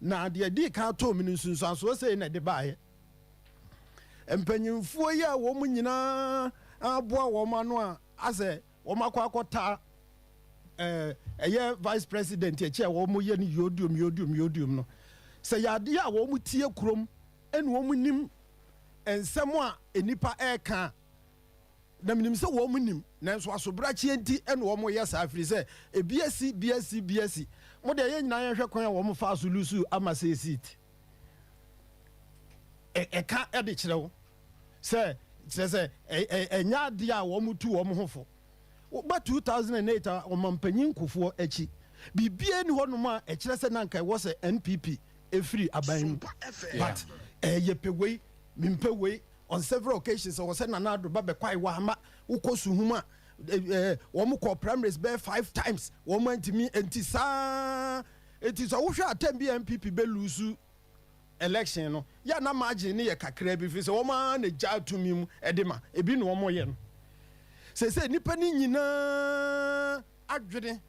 na de di ka to mi nsunsu aso say na de baaye empanyimfo ya wo mu nyina aboa wo ma no a ase wo makwa vice president e che wo mu ye ni yodium no se ya de a wo mu tie krom ene wo mu nim ensem a enipa eka na minim se wo mu nim na so asobrachi enti ene wo mu ye sa afri se BSc mo de ye nyina ye hwe kwan wo mu fa solusu ama se seat eka e de kirewo se says enya dia wo mu tu wo ho fo ba 2008 omampanyin kufo echi bibie ni hono ma e kire se nanka wo se NPP efiri aban but ye pewei mimpewei on several occasions so say nana do ba be kwai wa ma ukosu huma wo mu ko primaries be 5 times wo man timi enti sa eti so wo hwa atem bi NPP be lose election no ya na margin ne ye kakra bi fi se wo ma na ja tumi mu edema ebi no wo ye no se nipa ni nyina adwene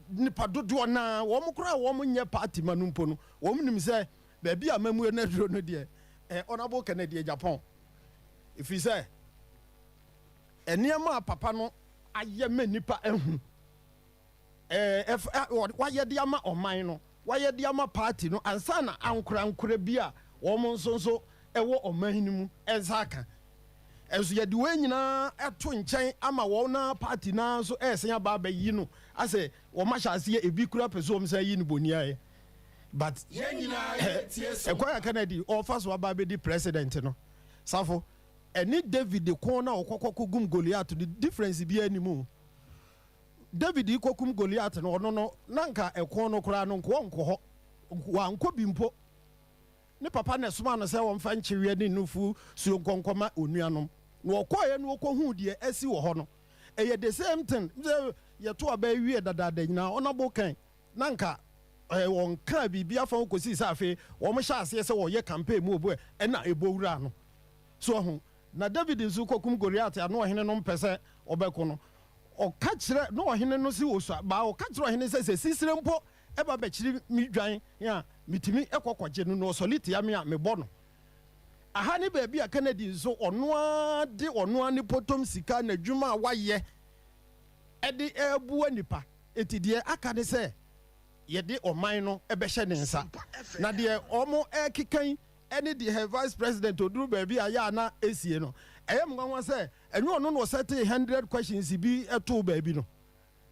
nipa dodo na wo mo kura wo mo nye party manumpo no wo mo nim se ba bi amamu na duro no de honorable Kennedy Japan if he say eniama papa no aye me nipa ehu waye de ama oman no waye de ama party no ansa na ankura bi a wo mo nso ewo oman ni mu ensaka enso ye de we nyina eto nchen ama wo na party na so esen aba ba yi no ase wo ma sha ase ebi kura peso om say yi ni boni aye but ye nyina tieso Ekwa Kennedy offers wa ba be di president no safo eni David de kona okokoko gum Goliath the difference bi animu David ikokum Goliath no no nanka ekon no kura no nko ho wa nko bimpo ne papa ne soma no se wo mfa nchiwe ni nufu su nkonkoma onuanom no okoye no okohu de asi wo ho no eye the same thing ye to aba wie dadada nyina onabo kan nanka won ka bibia fa kosi safe wo mo sha ase se wo ye campaign mu obo e na ebowura no so ho na David nzu kokum Goliath ano ohene no mpese obeko no o ka kire no ohene no si osu ba o ka kire ohene se sisire mpo e ba be kire mi dwan ya mitimi ekokogye no solite ya me a me bo no aha ni ba bia Kennedy nzu ono ade ono ani potom sika na dwuma waye e de ebu anipa etidie aka ne se ye de oman no e be hye ne nsa na de omo ekikan any the vice president oduru baby aya na esie no eyem nwanwa se enyo no no set 100 questions bi eto baby no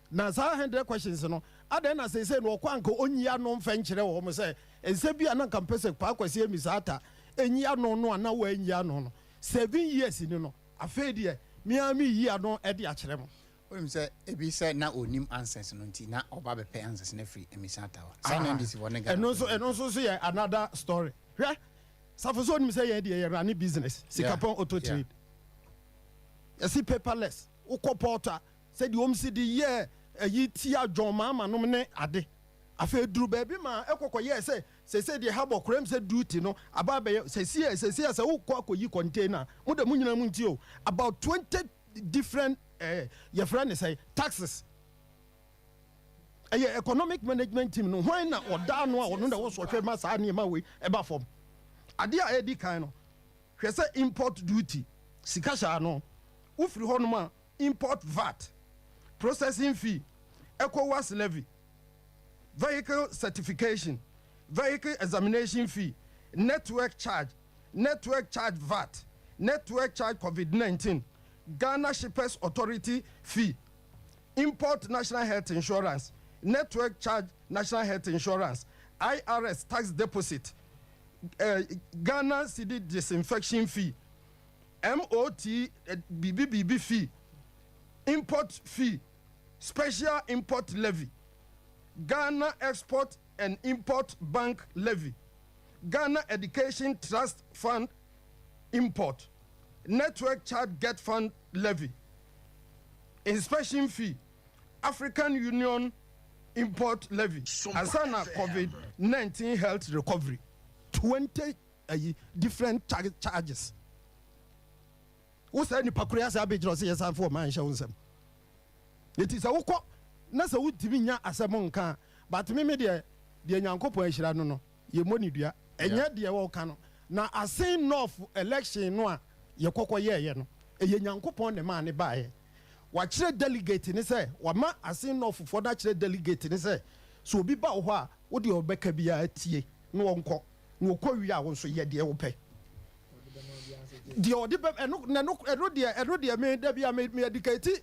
na sa 100 questions no adan na say no kwanka onyia no mfa nkyere wo mo se ense bi ana kampese kwa kwase emisata enyia no no ana wa enyia no no 7 years ni no afedi miami yi ano e de akyere mo When say ebi say na onim answers no nti na oba be pay answers na free emisata wa say na this one ga eno so ye another story hwe safoso onim say ye de run business sikapon auto trade yesi paperless ukopota say the home city ye yi ti adwon ma no ne ade afa duru baby ma ekokoye say the harbor crem say duty no aba be say ukọ container mo da munyina mu nti o about 20 different your friend say taxes economic management team no when na oda no a ono na wo so hwe ma sa ne ma we eba form ade a edi kan no hwe say import duty sika sha no ufiri ho no ma import VAT processing fee ECOWAS levy vehicle certification vehicle examination fee network charge VAT network charge COVID-19 Ghana Shippers Authority fee, import national health insurance, network charge national health insurance, IRS tax deposit, Ghana CD disinfection fee, MOT BBB fee, import fee, special import levy, Ghana export and import bank levy, Ghana Education Trust Fund import, network charge get fund levy, inspection fee, African Union import levy, Asana COVID-19 health recovery, 20 different charges. What's any pakuria sabi jose yes for man shawnsem. It is a woko na sa wutimi nya asemo nka but me de nyankopon ahira no ye moni dua enya de wo ka no na asin north election no a ye kokko ye no eye nyankopon ne ma ne baaye wa kire delegate ni say wa ma asin north for da kire delegate ni say so obi ba ho a wo de obeka bia atie no wonko no kowi a wo so ye de wo pe the odibem eno de me da bia me educate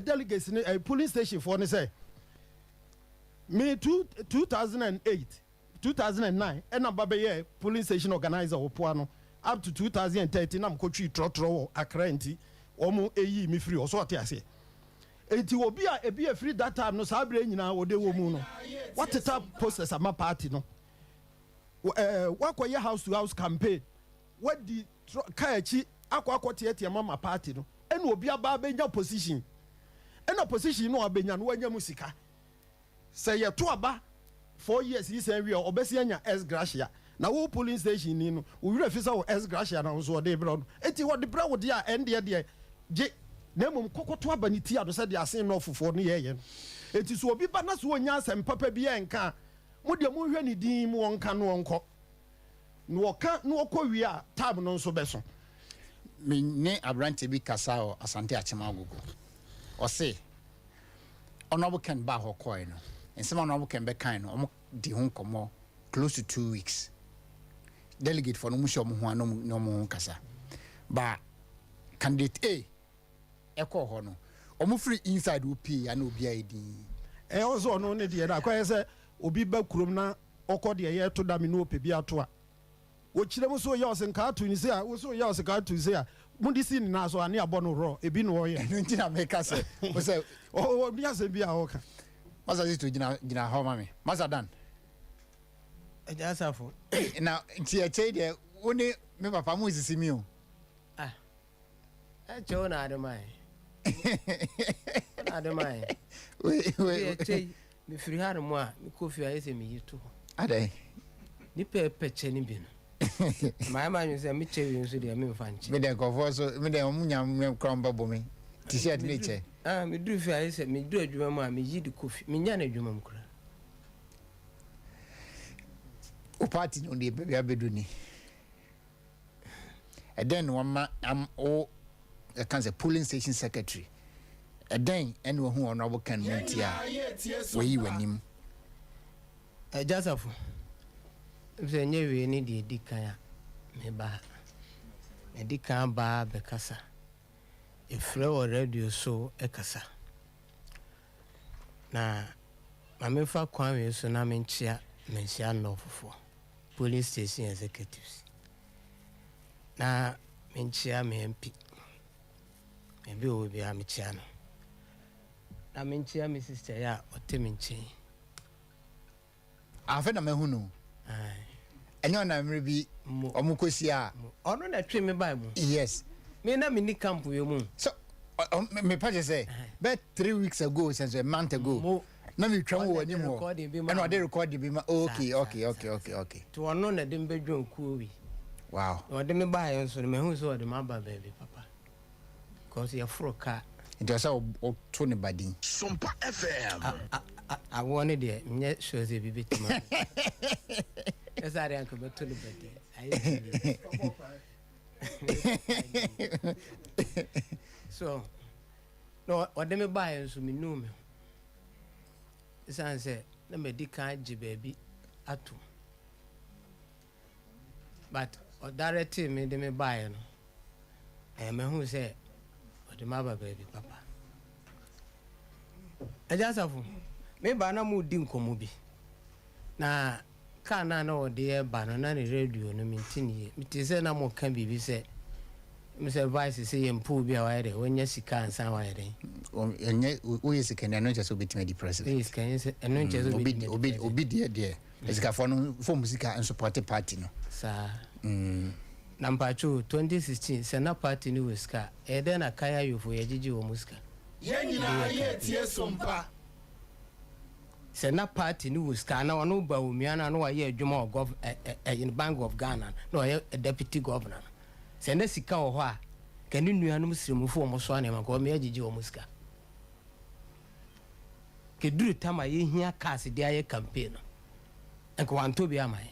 delegates in a polling station for say me 2008 2009 and ababeye polling station organizer opoano up to 2013 nam kotwi trotro Accra nti omo eyi mi free oso ate ase enti obi a ebi e free that time no sabre nyina wode wo mu no what it up process ama party no wakoye house to house campaign what the kayachi akwakote mama party no ene obi aba benya position ene position no abenya no wanya musika say ye to aba 4 years he say we obesi anya S gracia na wo polling station ni no wo wira fisa wo S gracia na so de bro enti wo de bra wo de a ende de je na mum kokoto aba ni ti ado se de asen no fofo no ye enti so obi ba na so onya asem papa bi enka mo de mo hwe ni din mo onka no onko no oka no okɔ wi a tab no nso beso me ne abrante bi kasa o Asante Achema Agogo o se honorable Ken ba ho koi no ensema honorable Ken be kan no omo di ho komo close to 2 weeks delegate for no mu sho mo ho anom no mo kasa ba candidate A ekɔ ho no omo free inside wo p ya na obi aidi also no ne de na kwa se obi ba kurom na okɔ de ye to da me no opebi ato a wo kire mo so ye osenka ato ni se a wo so ye osenka ato se a mo di sin na so ani abɔ no ro ebi no ye no nti na make us wo say o bi ase bi a o ka masa ji to gina how mama masa dan Ajasafo na nti e chei de woni me papa mo sisi mi o e cho na ademai ademai we chei mi firi har mo a mi kofi a ese mi yito adai ni peche ni bi no my you say me chewi nso de me mfanche me de kofo so me de omunya me kromba bomi t-shirt ni che me du fi ayi say me du adwuma mu a me yi de kofi me nya na adwuma mu kura o party no de be abedu ni then one am o can say polling station secretary then ene wo hu honorable Ken Muntia we yi wanim Ajasafo se nyewe ni de dikan a me ba medikan ba be kasa e frɛ o radio so e kasa na me fa kwan we so na me nchia no fofo police station executives na me nchia me MP me bi o bi a me chia no na me nchia me sister ya o te me nchi afa na mahunu enyo na mre bi omukosi a ono na twe me bai mu yes me na me ni camp we mu so me page say but 3 weeks ago since a month ago na me twa wo ani mo and what they record bi ma okay to ono na dem bedwon ku wi wow o de me bai so me hu so de ma ba baby papa cause you fro car it was o to ne badin SOMPA FM I wanted it nye shows e bibi tima esa re anko beto le bedi so no o de me buy so me no me esa say na me di kan ji baby atu but o direct me de me buy no me hu say o de ma ba baby papa Ajasafo me ba na mu di nkomo bi na ka na o de ba no na ne radio no mintini mi te se na mo kan bibi se mi se vice se ye mpu bi a wa yere wonya sika ansa wa yere enye o ye sika na no just obitima di president yes kan se eno nche so obi de sika for no for musika and support party no sa na mpacho 2016 se na party ni weska e de na kaya yofo ye gigi wo musika yenyina ye tie SOMPA se na party ni wuska na ono ba omiana no wa ye adwuma of in Bank of Ghana no ye deputy governor se na sika wo ho a kani nuanum siremufo mo so na ma ko me agigi wo muska ke duru tama ye hia cars dia ye campaign enko wanto bi amai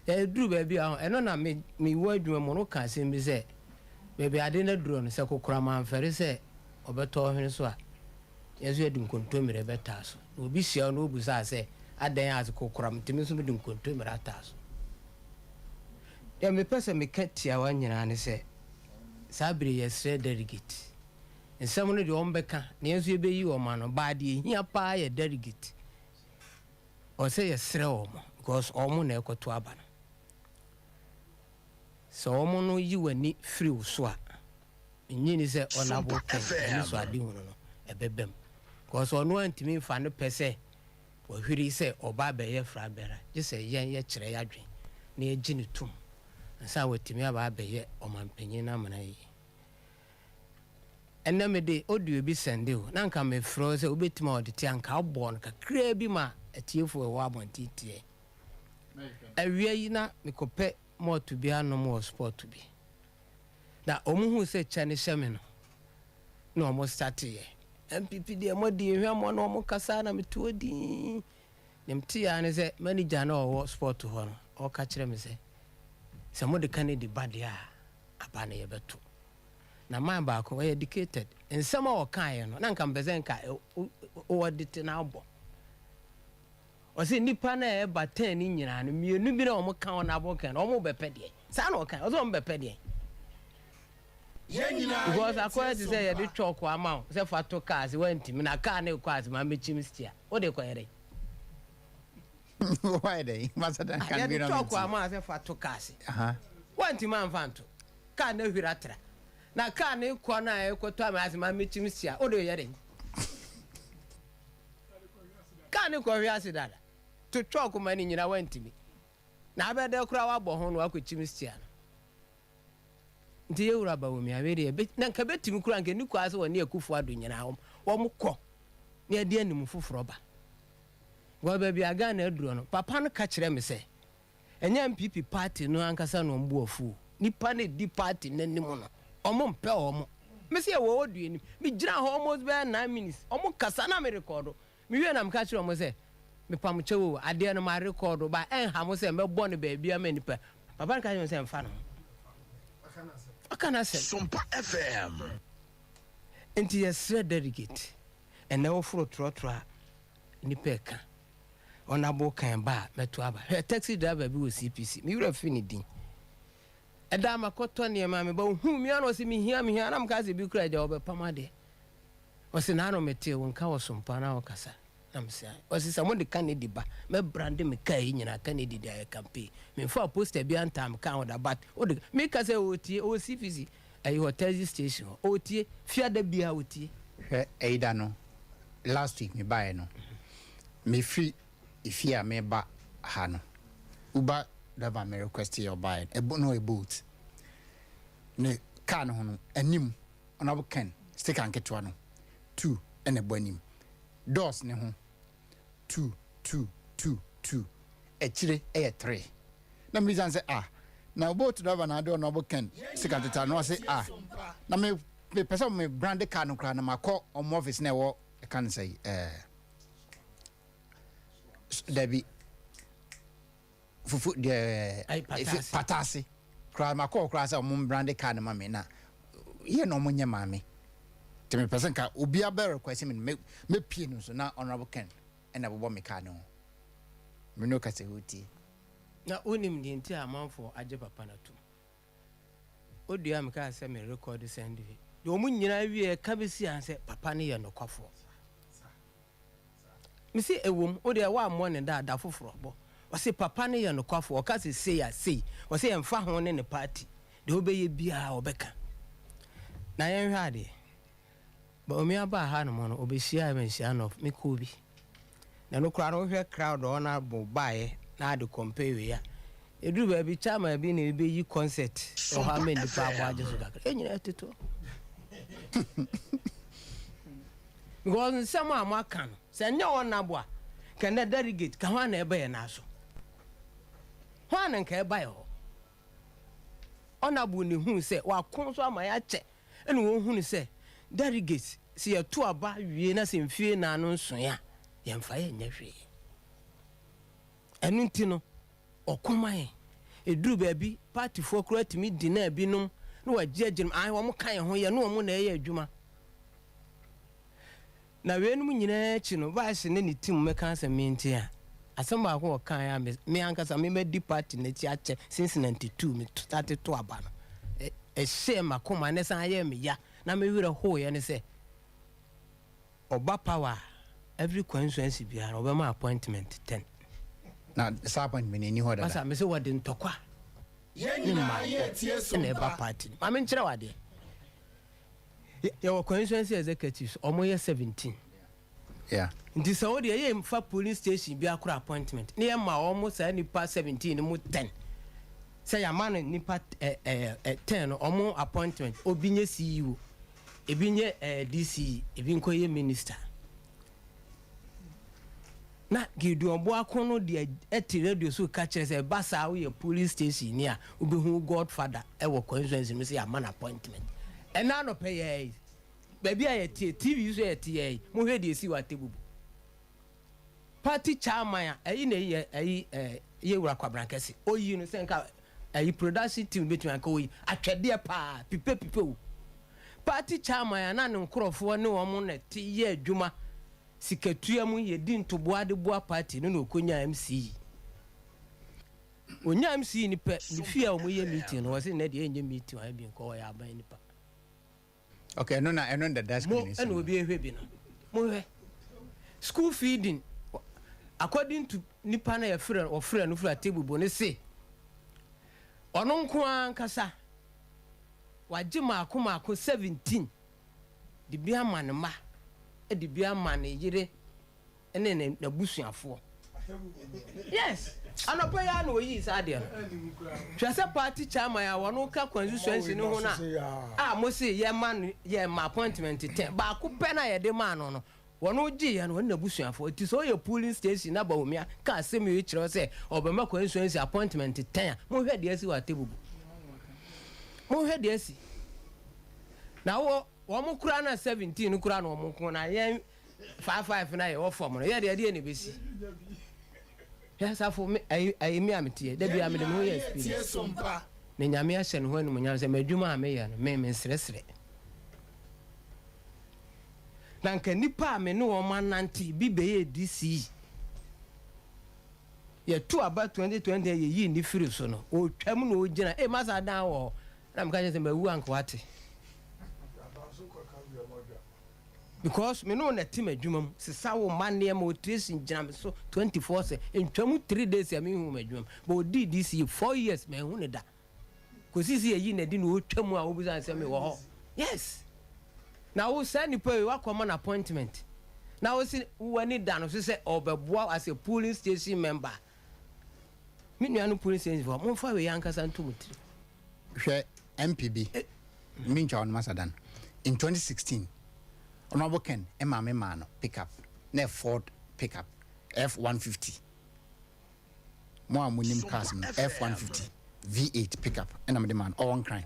e duru ba bi a eno na me wo adwuma mo no ka se mbi se bebe ade na duru no se kokora man fere se obeto hwene so a yesu edin kontomire betaso obi sia no obusa se adan az kokoram timi so medin kontomire ataso ya me pese me katia wanyina ne se sabire yesre delegate ensam no de ombeka ne yesu ebeyi o ma no baade hia pa ye delegate o se yesre o mo because o mo na ekoto aba no so omo no yi wani free so a nyini se onabo kan so ade hu no ebebem cause ono antimi fa no pese o hwiri se oba be ye fra bera je se yen ye kire ya dwen na ye gini tum nsa watimi aba be ye omampanyin na mana yi enamede audio bi sende o na nka me fro se obetima odete anka obo no kakra bi ma atiefo e wa bontitie awia yi na mekope mo to bi anom mo sport to bi na omuhu se chane shame no no mo start ye MPP de mo di hwe mo no mo kasa na metodi nemti ya ne se manager na owo sport ho no o ka kire me se mo de Kennedy badia aba na ye beto na man ba ko educated ensema o kan ye no na nka mbeze nka o dite na abo o se nipa na e ba 10 ni nyina no mienu bi na o mo kan na abo kan o mo be pede sa na o kan o so mo be pede because according to say the chalk amount say for to cars went him na car na cars ma mechi mistia o de kwere why they masadan can be no chalk amount say for to cars went him man fanto car na hwiratra na car na ko na e ko to ma mechi mistia o de yere car na ko hwiase dada to chalk man nyina went him na abede kura wa bo ho no akwachi mistia nti yewura ba wumi awere na nka betimi kura nke ni kwa se woni akufu ado nyina hom wo mkọ na ade anim foforo ba gwa ba bi aga na aduro no papa no ka kire me se enya MPP party no ankasa no mbu ofu nipa na di party nanim no omo mpe omo me se wo odu enim me gira ho almost be 9 minutes omo kasa na me record me wie na me ka kire omo se me pam chewo ade no ma record ba enha mo se me bo ne ba bia ma nipa papa no ka kire se mfa no akana se SOMPA FM enti yes delegate ene wo furo trotro ni peka onabo kan ba meto aba taxi driver bi wo CPC mi wura fini din eda makoto ne ma me ba hu mi ano se mi hia na mka se bi kura ja obepamade o se na no mete wo nka wo SOMPA na wo kasa na mse o se samo de Kennedy ba me brand me kai nyina Kennedy de campaign me for poster bi antam kan wo da bat o de me ka se o tie o CPC ayi hotel station o tie fiada bia o tie eida no last week me buy no me free ifia me ba ha no uba driver me request your buy e no a boat ne car no no anim ona bo ken stick and ketwa no 2 ene bo anim doors ne ho 2 echire e 3 na me say na boat driver na do no bo ken stick and teta no say na me person me brand car no kra na makọ on office na wo e kan say Debbie fufu de patasi kra makọ kra say on brand car na mame na ye no monye mame te me person ka obi aba request me pie no so na honorable Ken and abo me car no me no ka say hoti na onim de nti amanfo age papa na tu odua me ka say me record send we de omu nyina wie ka besi an say papa ne ye no kwafo me say ewom o de wa mo ne da foforo bo o say papa ne ye no kwafo o ka say ya say o say emfa ho ne party de obeye bia obeka na yen hwa de ba omi aba ha no mo no obehia me hia no me ko bi na no kra no hwe crowd o na bo bae na de compare we ya eduru ba bi chama bi na be yi concert o ha me ndi pa abo aje so kakra enyina teto because some amakan se nya won na bo a kan na delegate ka ho na ebe ye na so ho na nka ebe ye ho ona bu ni hu se wa kon so ama ya che ene wo hu ni se delegate si ya to aba wie na se mfie na no nso ya ye mfa ye nya hwe enu ntino okoman eduru ba bi party for correct mi di na binom no wa giagim wo mo kan ho ye no mo na ye adwuma na wenum nyina chi no ba se ne ni team me kan se menti a asem ba ko kan ya me ankasa me di party na ti ache since 92 me started to aba no e shame akoma ne san ye me ya na me wira ho ye ne se oba power every constituency biara obema appointment 10 na appointment ni ho da asa me se wode ntokwa ne ba party ma me nkyerɛ wade yɛwɔ constituency executives ɔmo 17 yeah nti sɛ wo de yɛ mfa polling station bi akora appointment ne yɛ ma ɔmo saa nipa 17 mu 10 sɛ yɛama no nipa 10 no ɔmo appointment obi nye CEO ebi nye DC ebi nkɔ yɛ minister na gidu ɔbo akono de eti radio so ka kyerɛ sɛ basa wo yɛ police station ni a obehu godfather ɛwɔ constituency no sɛ yɛama no appointment ɛna no pɛ yɛ baabi a yɛtie TV so yɛtie mo hwɛ de esi wa tebubu party chairman ayi na yi yɛ wura kwabrankɛse oyi no sɛ nka ayi production team betumi anka oyi atwɛdeɛ paa pipe o party chairman na ne nkorɔfoɔ ne wɔn na te yɛ adwuma sikatua mu yɛ di ntoboa de boa party no na okonya MC onya MC ni pɛ ne fie a wɔn yɛ meeting no wɔse na de yɛ meeting a bi nkɔ yɛ aban nipa okay no na eno the dash clinic mo obi ehwe bi no mo hwɛ school feeding according to nipa na yɛ frɛ no frɛ table bo ne se ɔno nko ankasa wagye maako 17 de bi ama ne ma de bi ama ne yere ene na busuafoɔ yes anopa ya na oyi saa de no hwɛ sɛ party chairman a wɔno ka constituency no ho na mo se yɛ ma appointment 10 ba ko pɛ na yɛ de ma no wɔno gye ya no na busuafoɔ ti so yɛ polling station na ba omia ka asɛm yɛ kyerɛ sɛ ɔbɛma constituency appointment 10 mo hwɛ de asi wa tebubu mo hwɛ de asi na wɔn kura na 17 no kura na wɔn ko na yɛn 55 na yɛ wɔ fam no yɛ de ne besi yes afo me ayi me amtie da bia me de no yɛ experience ne nyame ahyɛ no ho anim nyame sɛ madwuma a meyɛ no me nsresre na nka nipa a me ne wɔn anante bi bɛyɛ DC yɛ to aba 2020 yɛ yi ni firi so no o twam na o gyina masa dan wɔ na me ka sɛ mawu anka wate because me no na team adwuma mu sesa wo manne ma o tracing gyina me so 24 se ntwam 3 days ya me hu adwuma but odi DC 4 years me hu ne da ko sisi yi na di no o twam a wo bisa sɛ me wɔ hɔ yes na wo send ni pay wa common appointment na wo si wo ni da no so sɛ obɛboa as a polling station member me nua no polling station for mo fa we yankasa ntumutiri hwɛ MPB me ncha on masadan in 2016 Honorable Ken Emma no pickup na Ford pickup F150 mo amunim cars no F150 V8 pickup and am the man all one crime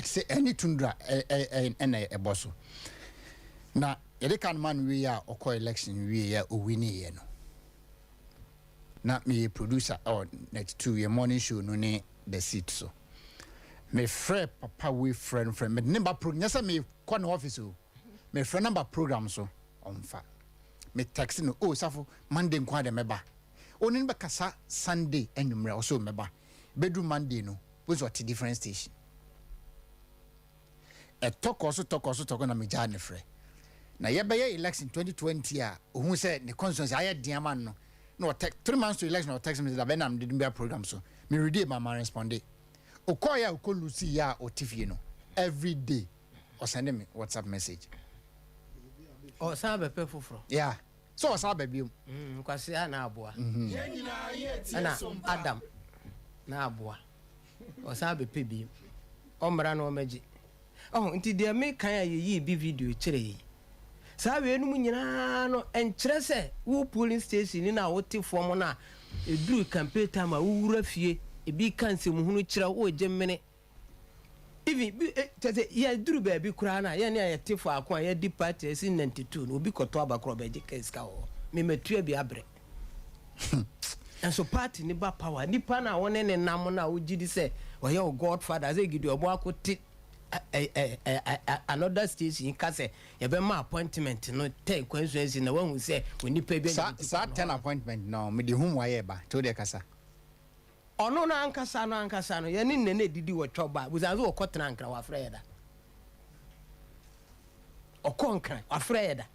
say any tundra a bosso na yede kan man we ya okọ election we ya owini ye no na me producer or next 2 year morning show no ne the seat so me frɛ papa we friend me number program nyasa me kɔ na office o me friend number program so onfa me text no o safo Monday nkwa de meba oni be kasa Sunday enwumre o so meba bedu Monday no was what different station e talk na me ja ne frɛ na ye be election 2020 a ohun sɛ ne constituency aye diama no no 3 months to election or text me that benam did be program so me ready mama respond okoya okolusi ya otifie no every day or send me WhatsApp message o sabe pe foforo yeah so o sabe bi kwase na aboa ana Adam na aboa o sabe pe bi o mra na o maji nti de me kan ayi bi video kire yi sabe enu nyina no enkyere se wo polling station na wo te form na eduru campaign time a wo wura fie ebi kanse mu hunu kire wo gemmene even tete ya duru ba bi kura na ya ne ya te fo akon ya di party sin 92 no obi koto abakro ba je keska ho me metua bi abre and so party ni ba power ni pa na won ne nam na wo gidi se o ya godfather say gidi obo akoti another station kase ya be ma appointment no 10 constituency na wan hu se oni pa bi sa 10 appointment no me de hum wa ye ba to de kasa ono na ankasa no ye ni nene didi wo twoba buzanzo wo kotena nkra wa frɛ yeda okonkran wa frɛ yeda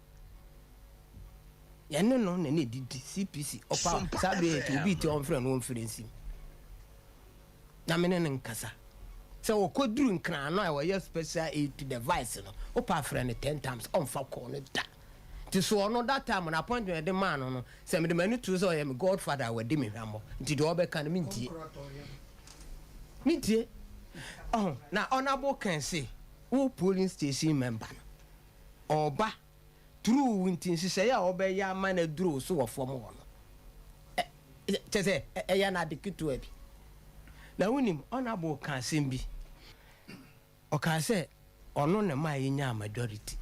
ye no nene didi CPC opa sabe to bi ti on frɛ no on frɛ nsim na me ne nkasa so okoduru nkran no a wo special aid to the vice no o pa frɛ 10 times on fa call no da ti so no that time na appointment the man no say me the manu to so I am godfather we di me hwamo nti de obeka no mintie oh na honorable can say who polling station member no oba true nti say ya obeya man na duro so wo fom ho no say ya na de kitu abi na wonim honorable can say bi o can say ono ne ma yenya majority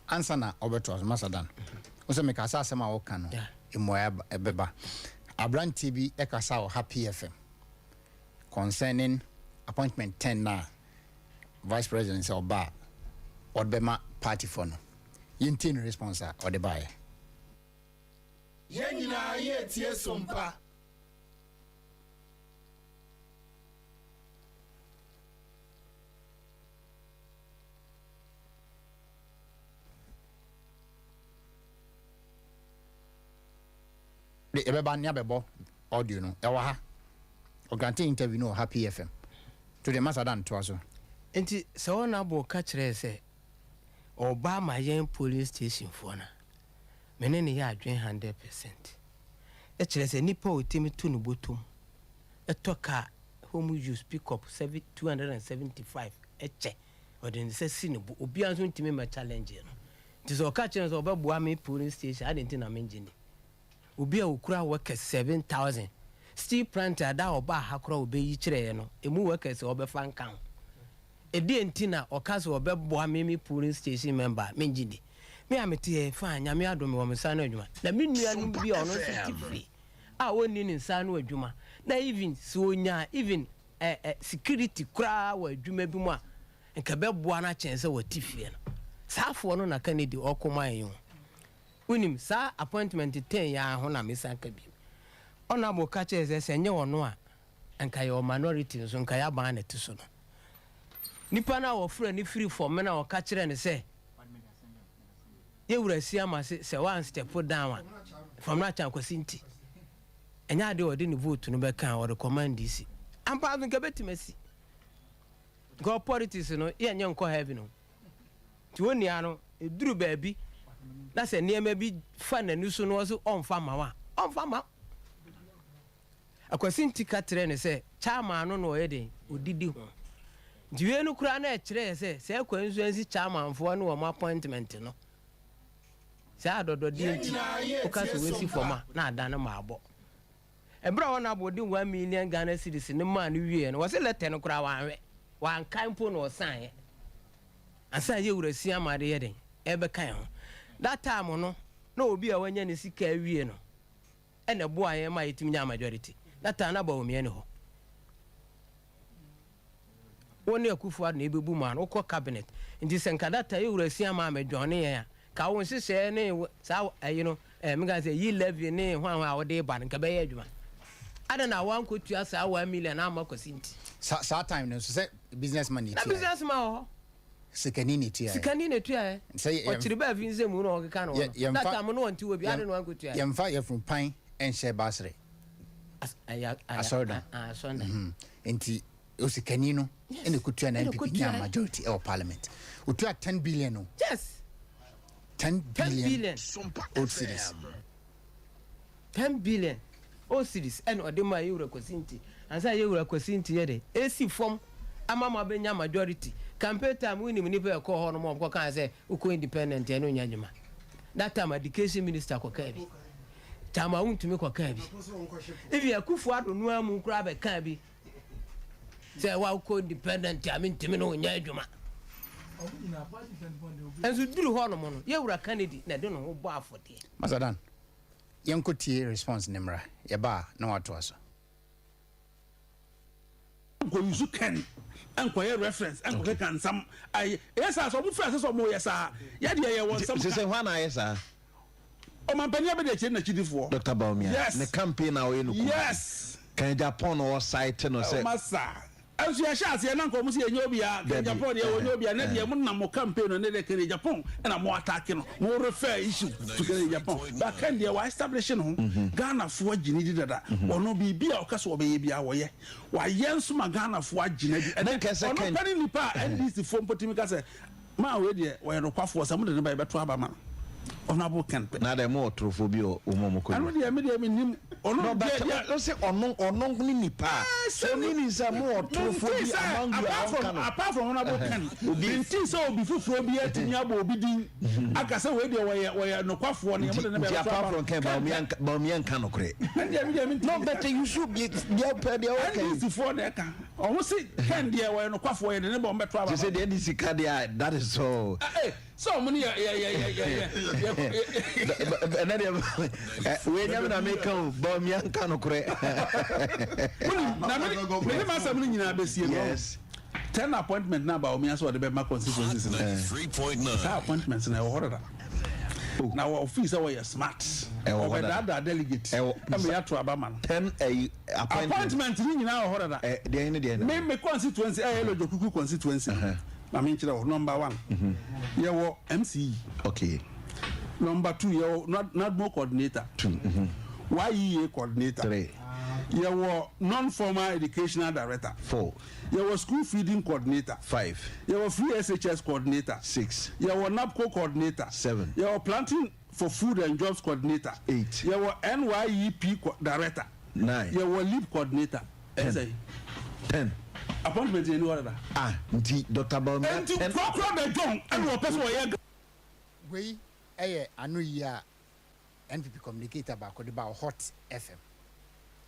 answer na obeto masadan so me kasa asema wo kan no imoya ebeba Abran TV ekasa o Happy FM concerning appointment 10 na vice president say oba odbema party for no yintin response or the buy Yenina ye tie sompa the ebeba nya bebo audio no e wa ha o grant interview no Happy FM to the masadan to aso enti se wona bo ka kire se oba ma yen police station for na menene ya adwen 100% e kire se nipa otimi tu no botum e toka home use pick up 275 eche odin se sinibu obi anso ntimi ma challenge no nti so ka kire se obabua me police station adenti na menjini obi a okura workers 7000 steel planter da oba hakora obeyi kire no emu workers obefa nkan edi entina okaso obeboa me police station member menjini me amete fa nyame adome wo mesa na adwuma na me nuanu bi ono free a woni ni nsa na adwuma na even so nya even security kura wa adwuma bi mu a nka beboa na chense watifie no saafo no na Kennedy okoman yo unim sa appointment 10 ya ho na mesa ka bi ona bo ka che se nye wono a nka yo minority so nka ya ban na ti so no nipa na wo frɛ ni free for me na wo ka kire ne se ye wura si ama se one step down from na cha kwasinti enya de odi ni vote no be kan wo recommend isi ampa nka betimasi go politics no ye nye nko heaven no ti woni ano eduru baabi na se niema bi fa na nusu no so onfa ma akwasinti ka kire ne se chama no no ye de odidi ho diwe no kura na kire se akwansuansi chama mfo no wo appointment no se adodo di nti okaso wesi foma na adana ma abo ebra wona bodi 1 million Ghana cedis ne ma no wie no wo se letter no kura wan kan po no san ye asa ye wurasi amade ye den ebe kan ho that time no na obi a wanya ne sika wie no ene bo aye ma yetimi nya majority that time na ba wo me ne ho woni akufu na ebebu ma no ko cabinet ndi senka data ye wurasi ama medwone ye ka won sese ne sa you know me ga say yi levy ne hwan a wo de ba nka be ye adwuma ada na wan ko tua sa 1 million na amakosinti sa time no so say businessman ni na businessman ho sikani ne tua say o chiri ba finze mu no ka no that time no wanti obi ada no wan ko tua yemfa ye from pan en share basre asoda enti o sikani no ene ko tua na MPP nya majority of parliament o tua 10 billion no yes 10 billion old cities 10 billion old cities and odema euro kwasinti ansa euro kwasinti ye de esi form amama benya majority campaign time we ni nipa ko ho no mo ko kan say uko independent eno nyanyuma that time education minister ko ka bi tama untumi ko ka bi if you akufu ado no amu kura be ka bi say wa uko independent amintimi no nyanyuma enso duru ho no mo no ye wura Kennedy na de no ho bo afode masadan yankotie response nemra ye ba na wato aso ko yusu ken anko ye reference anko kan sam ay yesa so mu frase so mo yesa ya de ye won sam se hwa na yesa o man panya be de che na chidifo Dr. Baumia yes. ne campaign na we no yes kan Japan no site no say masa Asu ya sha se na nko mu se enyo bia Japan ya onyo bia na de mu na mo campaign no de Kennedy Japan na mo attack no mo refer issue to Kennedy Japan ba kan de wa establishing ho Ghana fo agini di dada ono bibia o kaso obeye bia wo ye wa yenso ma Ghana fo agina di na kese ono pani nipa NDC fo mpotimi ka se ma we de wo ye no kwafo se mo de ba beto aba ma honorable Ken na de mo otrophobia o mo ko anu de me nim ono no say ono ni nipa so meaning say mo otrophobia among you apart from honorable Ken obi so obi fufuro bi atimi aba obi din aka say we de wo ye no kwafo ne mo de be apart from Ken ba mi anka no kre no but you should be there per there okay NDC for the ka o say Ken de wo ye no kwafo ye ne be beto aba you say the NDC card that is so so many yeah we never na make ba mi anka no kre na me ma sam ni nyina be sie no yes 10 appointment na ba o mi aso de be ma constituencies na 3.9 appointments na horror na wa office wa ya smart o da delegate am ya to aba man 10 appointment ni nyina horror de me constituency lo jokuku constituency na me nchira number 1 ye wo MCE okay number 2 ye wo NADMO coordinator 2 YEA coordinator 3 ye wo non-formal educational director 4 ye wo school feeding coordinator 5 ye wo free SHS coordinator 6 ye wo NAPCO coordinator 7 ye wo planting for food and jobs coordinator 8 ye wo NYEP director 9 ye wo LEAP coordinator 10 appointment in order nti Dr. Baumi and to procure the John and what person we anu ya NPP communicator about Hot FM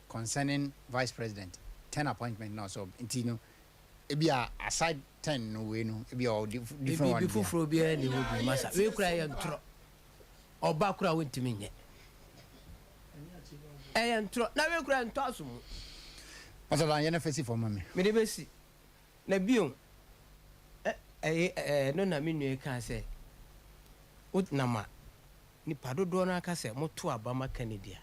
concerning vice president 10 appointment now so intino e bia aside 10 no we no e bia all different one before bia ni obi masa we kura ya ntro oba kura wontimi nye ntro na we kura ntro asomu asa ba yana fesi for mama me de besi na biom no na me nue ka se utnama ni padodo na ka se moto abama Kennedy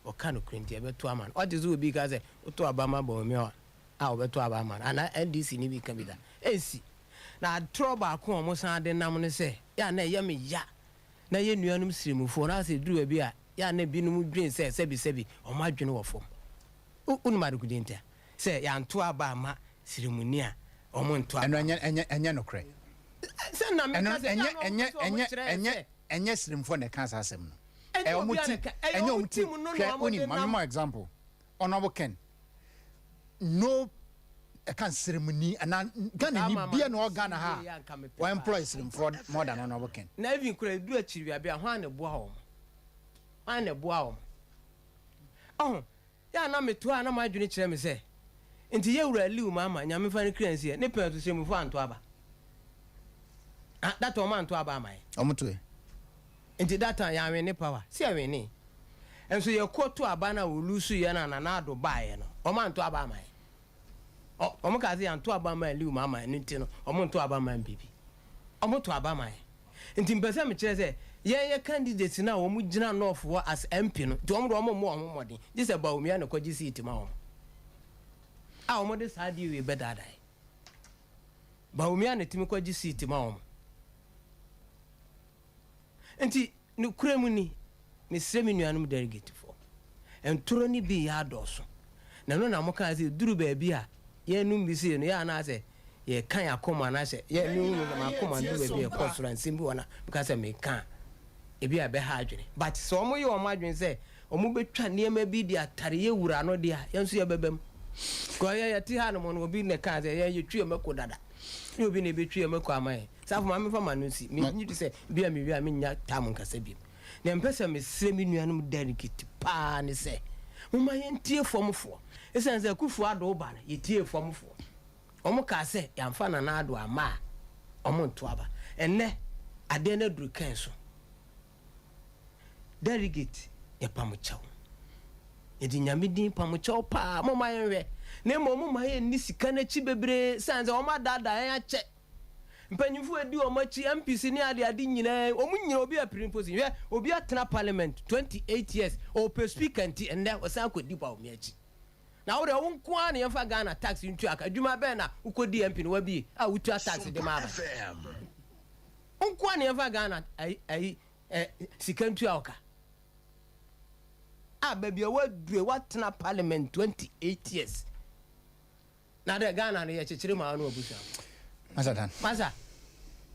o ka no krenti e beto ama o de zo obi ka se oto abama ba omi a o beto abama ana NDC ni bi ka bi da ensi na trouble akon o mo san de nam ne se ya na ye me ya na ye nuanum sirimufo na se duru bi a ya na binum dwen se sebi o ma dwen wo fom unumadu kudinta se ya nto abama sirimuni a o mo nto eno enya no kre se na me ka se enya sirimfo na kan asem no omuti enya omuti oni mama example honorable Ken no kan ceremony and Ghana ni bia no Ghana ha wa employ sirimfo more than honorable Ken na even kura du achiri bia ho ane boa wo oh ya na meto ana ma adwene kire me se enti ye wura liu mama nyame fa ne kransi e ne pe to se mu fo anto aba that o man to aba mai omuto enti data ya we ne power si awe ni enso ye koto aba na olusu ye na na ado bae no o man to aba mai o mo ka se anto aba mai liu mama enti no o mo to aba mai bibi o mo to aba mai enti mpese me kire se ye candidates na wo mu gina north wo as MP no to omro mo modin this about me na kwaji seat ma wo a wo de sadi we bedada ba wo me na timi kwaji seat ma wo enti no kuremu ni sremi nuanum delegate for entoro ni bi ya doso na no na mo kan se duru ba bia ye num bi se no ya na se ye kan akoma na se ye num ma akoma duru ba bia conference bi wona because me kan ebi abe ha adwene but so omo ye omo adwene se omo betwa niema bi di atare ye wura no dia yenso ye bebem ko ye ti ha no mo no obi ne ka se ye twie mako dada ni obi ne betwie mako amaye safo ma me fa ma no si me nyi se bia me wi a me nya tam nkasa bi na mpesa me sre me nuanum delegate pa ne se mo ma ye ntie fomfo esan se kufu ado ba na ye tie fomfo omo ka se ya mfa na na ado ama omo nto aba enne ade na duru kan so delegate ya pamuchao edi nyamedin pamuchao pa mo mayenwe na mo maye ni sika na chi bebre sanze o ma dada ya che mpanyimfu edi o machi MPC ni ade nyina o mu nyina obi aprin posi we obi atena parliament 28 years o pe speaker nti ende o san ko di ba o mi achi na wo de wo nko a na yɛmfa Ghana tax ntu aka adwuma bɛn na wokɔdi MP no wabi a wotua tax de ma ba nko a na yɛmfa Ghana sika ntu aka baby wadue watena parliament 28 years na de Ghana no yɛkyekyere ma no abusa masa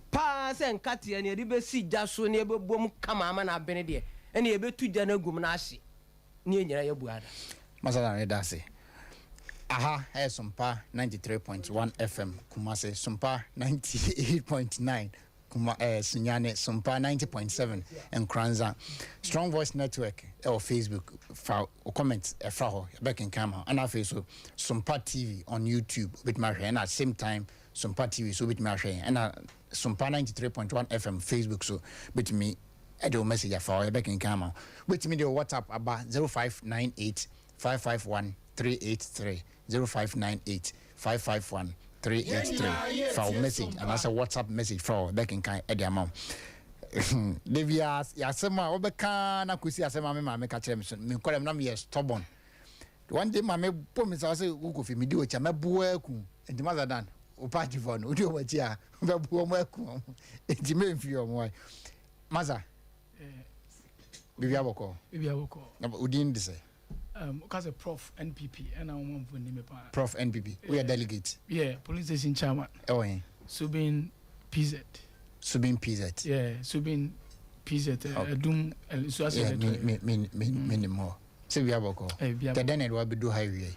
pa se nkate ne de be si gya so ne be bom kama ama na bene de ene ye betu gya na gum na ahye ne nyira ye buada masa ne da se aha SOMPA 93.1 FM Kumase SOMPA 98.9 Sunyane SOMPA 90.7 and Kranza Strong Voice Network or Facebook for comments fra ho back in camera and our face so SOMPA TV on YouTube with my and at the same time SOMPA TV so with my and SOMPA 93.1 FM Facebook so with me I do message for back in camera with me the WhatsApp about 0598 551 383 0598 551 383 for message and as a WhatsApp message for back in kind at the amount. Devia Yasema Obeka na kusi asema me ka kire me call them na me stubborn. One day my promise I say go fi me di ocha me boa ku enti mother dan o party for no odi o wachi a me boa mo ku enti me fi o mo maza bibia boko na udin de say because a Prof NPP and I want to name a Prof NPP. We are delegate. Yeah, police station chairman. Oh, yeah. Subin PZ. Subin PZ. Yeah, Subin PZ. Doom and so as many more. So we have a call. The then will be do highway.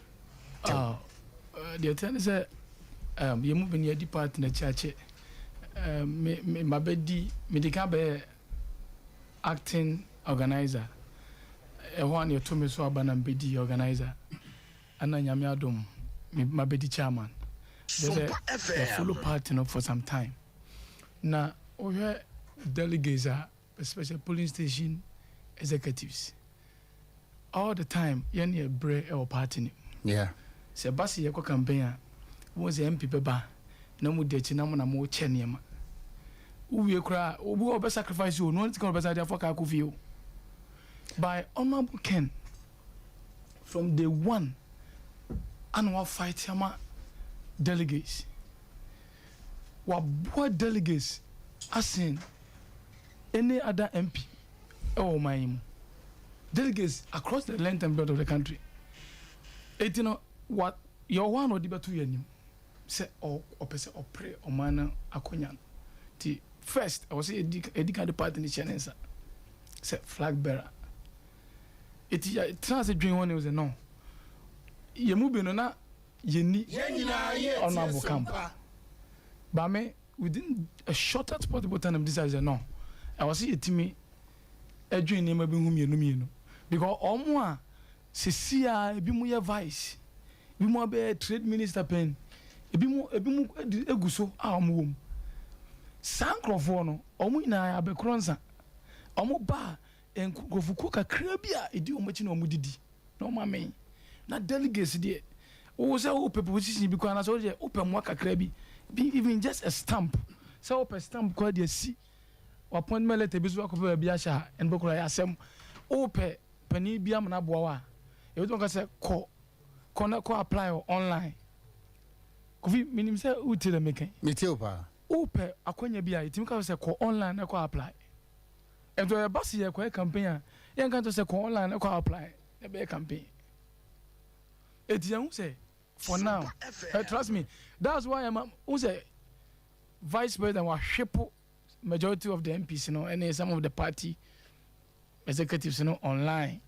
The attorney said, you move in your department, church. My bedi, medical acting organizer. One year to me so abanam bedi organizer and nyame adom my bedi chairman there's a full party for some time na over delegates are special polling station executives all the time yen ye bre our party yeah se basi ye ko campaign won se MP beba na mu de chi na mo na mo che niam uwie kra obi obe sacrifice you no think obe sacrifice for ka ku fi by Honorable Ken from day one annual fight hama delegates what delegates as in any other MP my delegates across the length and breadth of the country you know what your one or the two year say or person or pray or man akonyan the first I was say educated part in the channel say flag bearer it transit dream one was a no. You move in na ye ni honorable camp. But me within a shortest possible time of this I said no. I was see it to me a dream name of whom you know. Because all Cecilia be more vice. Be more be trade minister pen. Be more eguso womb. Sancrofono, omu na abe kronsa. Omu ba en kofuko kakra bia edi omachi na omudidi na omame na delegates there o say o position bi kwa na so je open mo kakra bi even just a stamp say open stamp kwa dey si appointment letter bi so akofa bi asha en bokura ya asem open pani bi am na boa wa e we say ko apply online kofi minim say o tell me kan me tell pa open akonya bi a itimi ka say ko online na ko apply. And to a boss here, campaign, you can't say online or apply a campaign. It's young say for now. Trust me, that's why I'm say vice president was ship majority of the MPs, and some of the party executives, online.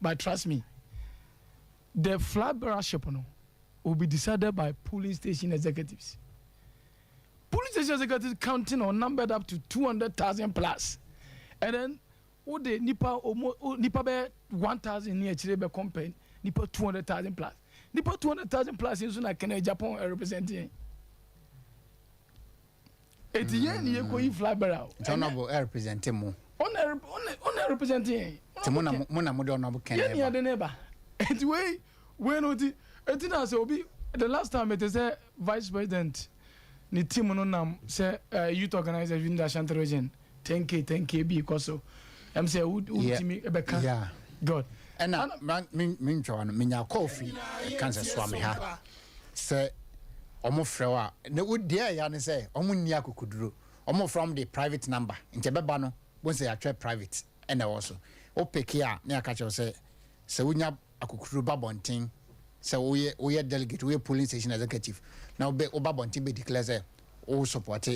But trust me, the flag bearership will be decided by polling station executives. Police station executives counting or numbered up to 200,000 plus. And then, what the Nipa be 1,000 near Chile company, Nipa 200,000 plus. Nipa 200,000 plus is like Kennedy Agyapong representing. It's yen ye ko fly bearer. Honorable representing mo. On representing. Mona mo honorable Kennedy. Yeah, the neighbor. Anyway, when it will be the last time it is a vice president. Ni team no nam say youth organizer in the Ashanti region 10k be because so I'm say would me ebeka yeah god ɛna mentwa no menya coffee cancer swame ha sɛ ɔmo frɛ wa na wodie ya ne sɛ ɔmo nni akokuduro ɔmo from the private number nti bɛba no bon sɛ yɛatwɛ private ɛna ɛwɔ so wopeke a na yɛaka kyerɛ sɛ wonya akokuduro ba bɔnten sɛ woyɛ delegate woyɛ polling station executive na woba bɔnten bɛ declare sɛ wo support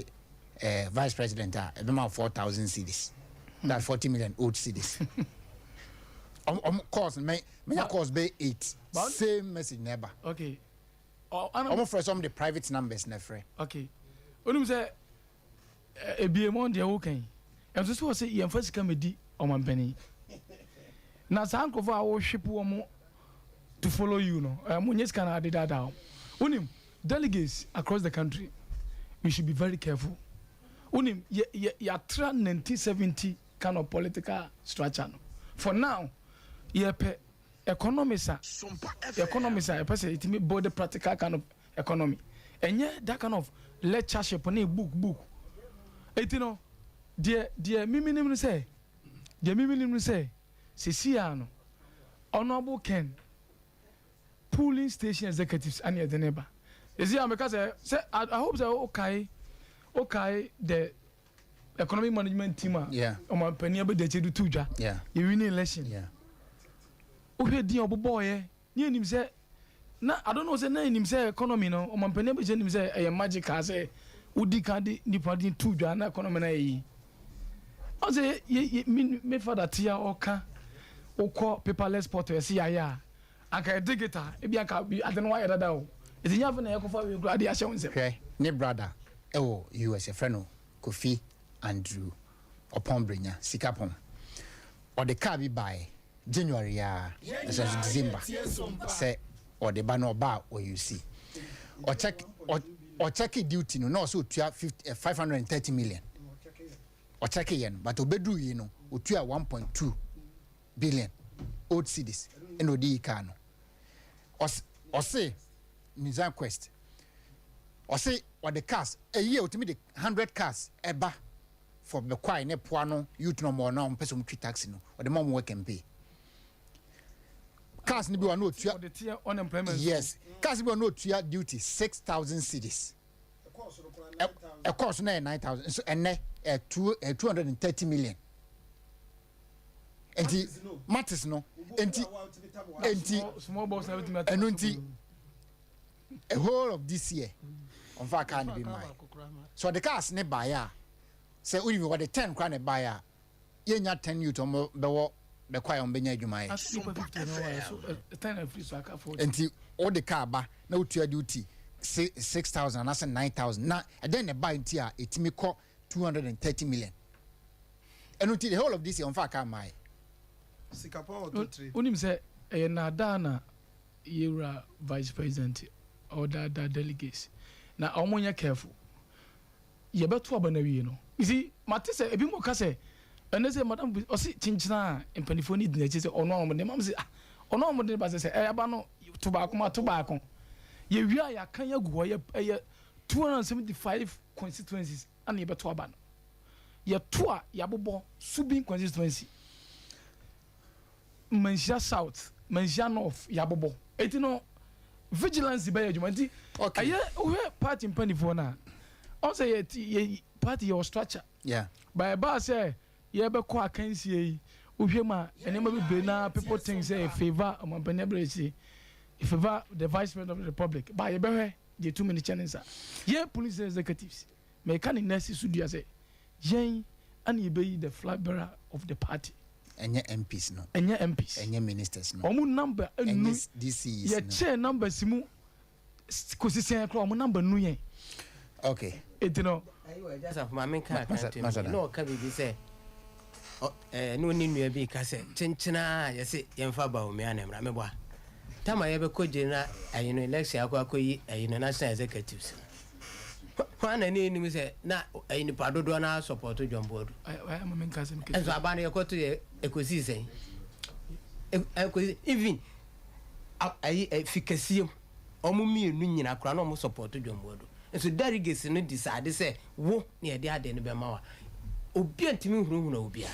vice president a ɛbɛma 4,000 cedis that 40 million old cedis course menya course be 8 same message never okay I'm for some of the private numbers never okay onum say ebiemon de wo kan enso so say yemfa sika medi omampani na sankofo a wo hwepo wo to follow you no mo nyesika na ade dada unim delegates across the country we should be very careful unim ya tra 1970 kind of political structure no for now yepe economics a person it me both the practical kind of economy and yeah that kind of lectureship on a book it you know dear minimum say Sisiano honorable Ken polling station executives and the neighbor is here because say I hope say okay the economic management team yeah my penny be dey do tuja yeah you win election yeah ohwe din oboboye ni enim say na I don't know say na enim say economy no my penny be enim say e magic say udi kan di nipa din tuja na economy na yi o say me father tia oka okọ paperless portal see ya aka digital e bi aka bi adeno wa yada o e nya fa na yakofa we gura dia hye wonse okay ne brother ewo US friend no Kofi Andrew upon Brenya Sikapon or the car be by January December say or the banner bar or you see or check duty no so 530 million or check yen but obedu you know o 1.2 billion old cedis and odi kano or say Nizam Quest or say or the cars a year to me the 100 cars eba for the kwai ne poano youth no more now person treat taxi no or the mom work and pay cars ni be no for the tier unemployment yes cars be no tier duty 6,000 cedis a course na 9,000 so and 230 million enti matters no enti small boss everything enti a whole of this year on fa can be mine so the cars ne buy ya say we what the 10 crown e buy ya yenya 10 youth on be kwai on benya adwuma ya 10 free so aka for enti all the car ba na utua duty 6,000 and 9,000 na and then the buy enti a etimi ko 230 million and until the whole of this year on fa can my Sikapo to 3 unim say e na dana yura vice president or that delegates na omonya careful ye beto abana wie no you see mate say ebi mo ka say ene say madam o si chinchina empanifo ni dina che say ono omo ne mam say ono omo ne ba say aba no to ba ko ye wi ya kan ya guho ye 275 constituencies and ye beto abana ye to a ya bobo subin constituency Mansha South Mansha North ya bobo etino vigilance by adwumanti okay we party mpanifo na on say ye party your structure yeah by ba say ye be ko akansie yi uhwema enema be na people think say favor amampani abresi favor the vice president of the republic by ye be the too many channels ye police executives me kan nurse sudia say yen and ye be the flag bearer of the party enye MPs no enye MPs enye ministers no omu number enu DCs ye chair number simu kosisian kro omu number nu yen okay etino ayo just of mama kan no ka bi say no ni nua bi ka say chinchina ye say yemfa ba o me anamra me boa tama ye be koje na ayi no election akoyi ayi no national executives kwana ni ni say na ayi ni padodo na support Jombodo I mama kan say me enso abana ye koto ye ekosi say even ayi efficacy omu mienu nyina kra na omu support Jombodo enso delegates no decide say wo na ye de ade no be ma wa obi antimi hunu na obi a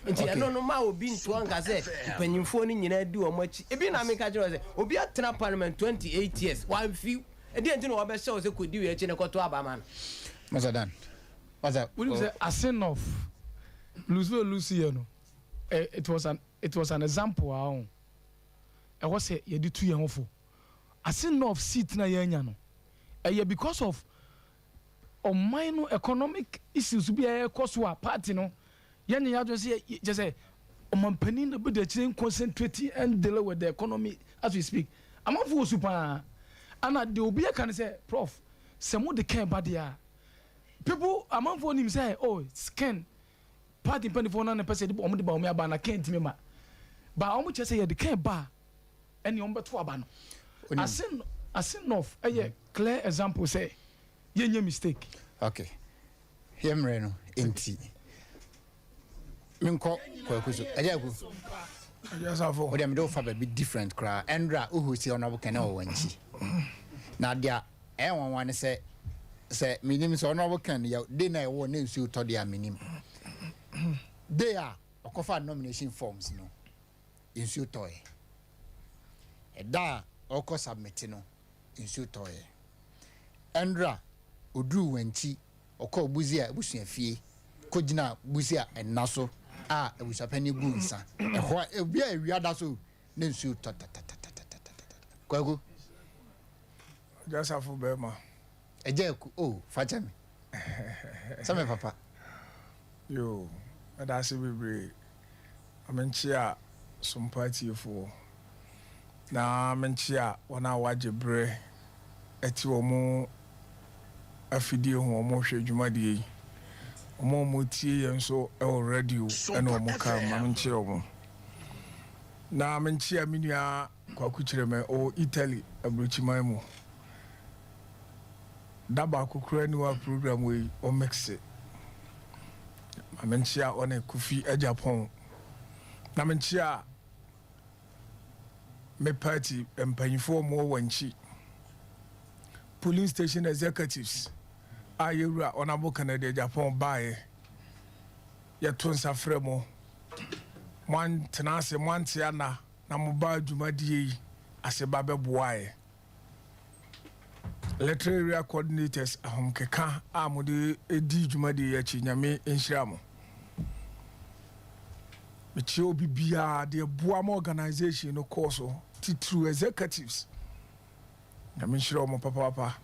nti eno no ma obi nto anka se panyimfo ni nyina di o machi ebi na me ka jero se obi atena parliament 28 years one few e dey nti no obe show se kodi we echi ne koto abama no Mazadan what's up we say a sin of Lucy no it was an example how I was say ye di 2 year hofo a sin of seat na yanya no because of minor economic issues be a cause wa party no yanya ya just say omampani na be dey concentrating and deal with the economy as we speak amafo super and the obi can say prof some of the care bad there people amafo nim say oh scan party penifo na person dey omo dey ba omo aba na can't me ma ba omo che say ye dey care ba ene omo beto aba no asin of clear example say yenye mistake. Okay. Yemre no enti. Minko kwakuso. Ajaku. Ajasafo. Odi am do fa be different cry. Endra uhu si onabu kana o wanchi. Na dia wan say minim so onabu kan ya de na e wo na nsu to dia minim. They are okofa nomination forms no. Nsu to e. Eda oko submit no. Nsu to e. Endra odru wanchi okọ buzia busuafie kogina buzia enaso a ebusapani gu nsa eho ebia ewiada so na nsu kwagu Ajasafo bema ejeku oh fachami same papa yo adase bebre amenchia sompati fo na amenchia wana wajebre eti omo afidie ho omo hwe dwumadie omo tie yenso e radio ena omo ka amenchia omo na amenchia minua kwakuchireme o Italy abrochiman mu daba kokura ni wa program we o mixe amenchia one Kofi Agapong na amenchia me party empanyifo mo wanchi police station executives ayewura Honorable Kennedy Agapong bae ya tonsa fremo man tenase man tiana na moba dwumadie aseba beboae electoral area coordinators ahomkeka amode edi dwumadie ya chi nyame enhiramo mechi obi bia de boa ma organization no course titru executives nyame enhiramo papa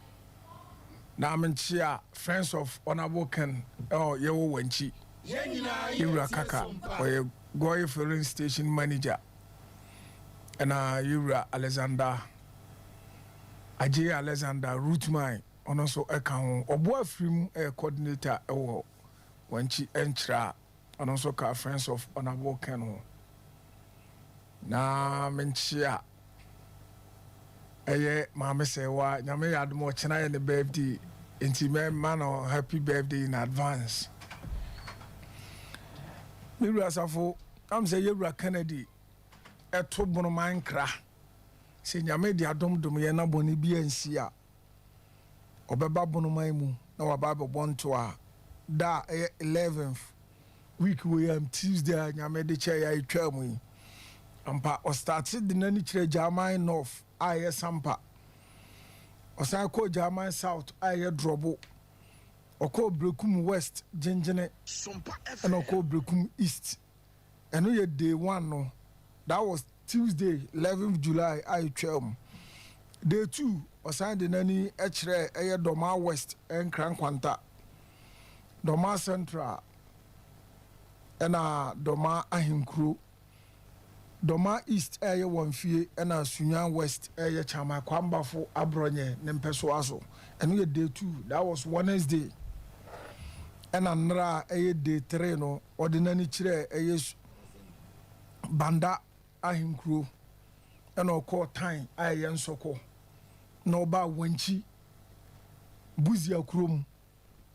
na amenchia friends of Honorable Ken yewo wanchi yura kaka oye goye filling station manager na yura Alexander Ajay Alexander Rootman ono so eka ho obo afrim coordinator ewo wanchi enchira ono so ka friends of Honorable Ken ho na menchia eye mama sewa nyame yadmo chena ye ne birthday enti man happy birthday in advance Miru asafo am say yewura Kennedy eto bono mankra se nyame di adom ye na boni bi ansi a obeba bono man mu na waba bebonto a da 11th week we am Tuesday nyame de che ya etwa mu ampa o started the nani kire German North aye SOMPA o sa ko German South aye drobo o ko Brekum West Jinjine and o ko Brekum East and we day 1 no that was Tuesday 11th July aye 12 day 2 o sa the nani ekire aye Doma West and Krankwanta Doma Central and Doma Ahinkro Doma East eye Wonfie and Sunya West eye Chama Kwambafo Abronye Nempeso aso and we day 2 that was Wednesday and another eye day 3 no ordinary chire eye Banda Ahinkro and oko time eye Nsoko no ba wanchi Buzia Krum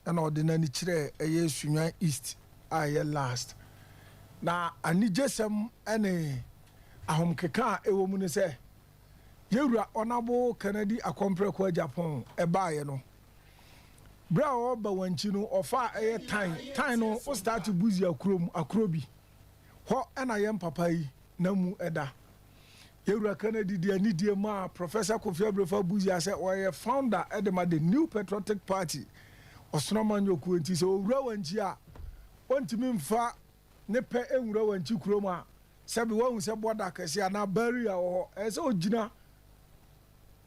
and ordinary chire eye Sunya East eye last na ani jesem ene ahomkeka ewo mu ne se yewura Honorable Kennedy Agapong Agapong ebaaye no bra o ba wanchi no ofa eye time no o start buzi akrobi ho ana yem papa yi na mu eda yewura Kennedy dia ni die ma Professor Kofi Abrefa Buzia say oye founder edema the New Patriotic Party osnoman yoku enti so owura wanchi a ontimi mfa ne pe enwura wanchi kuroma sabi wahu se border kase ana barrier ho ese ogina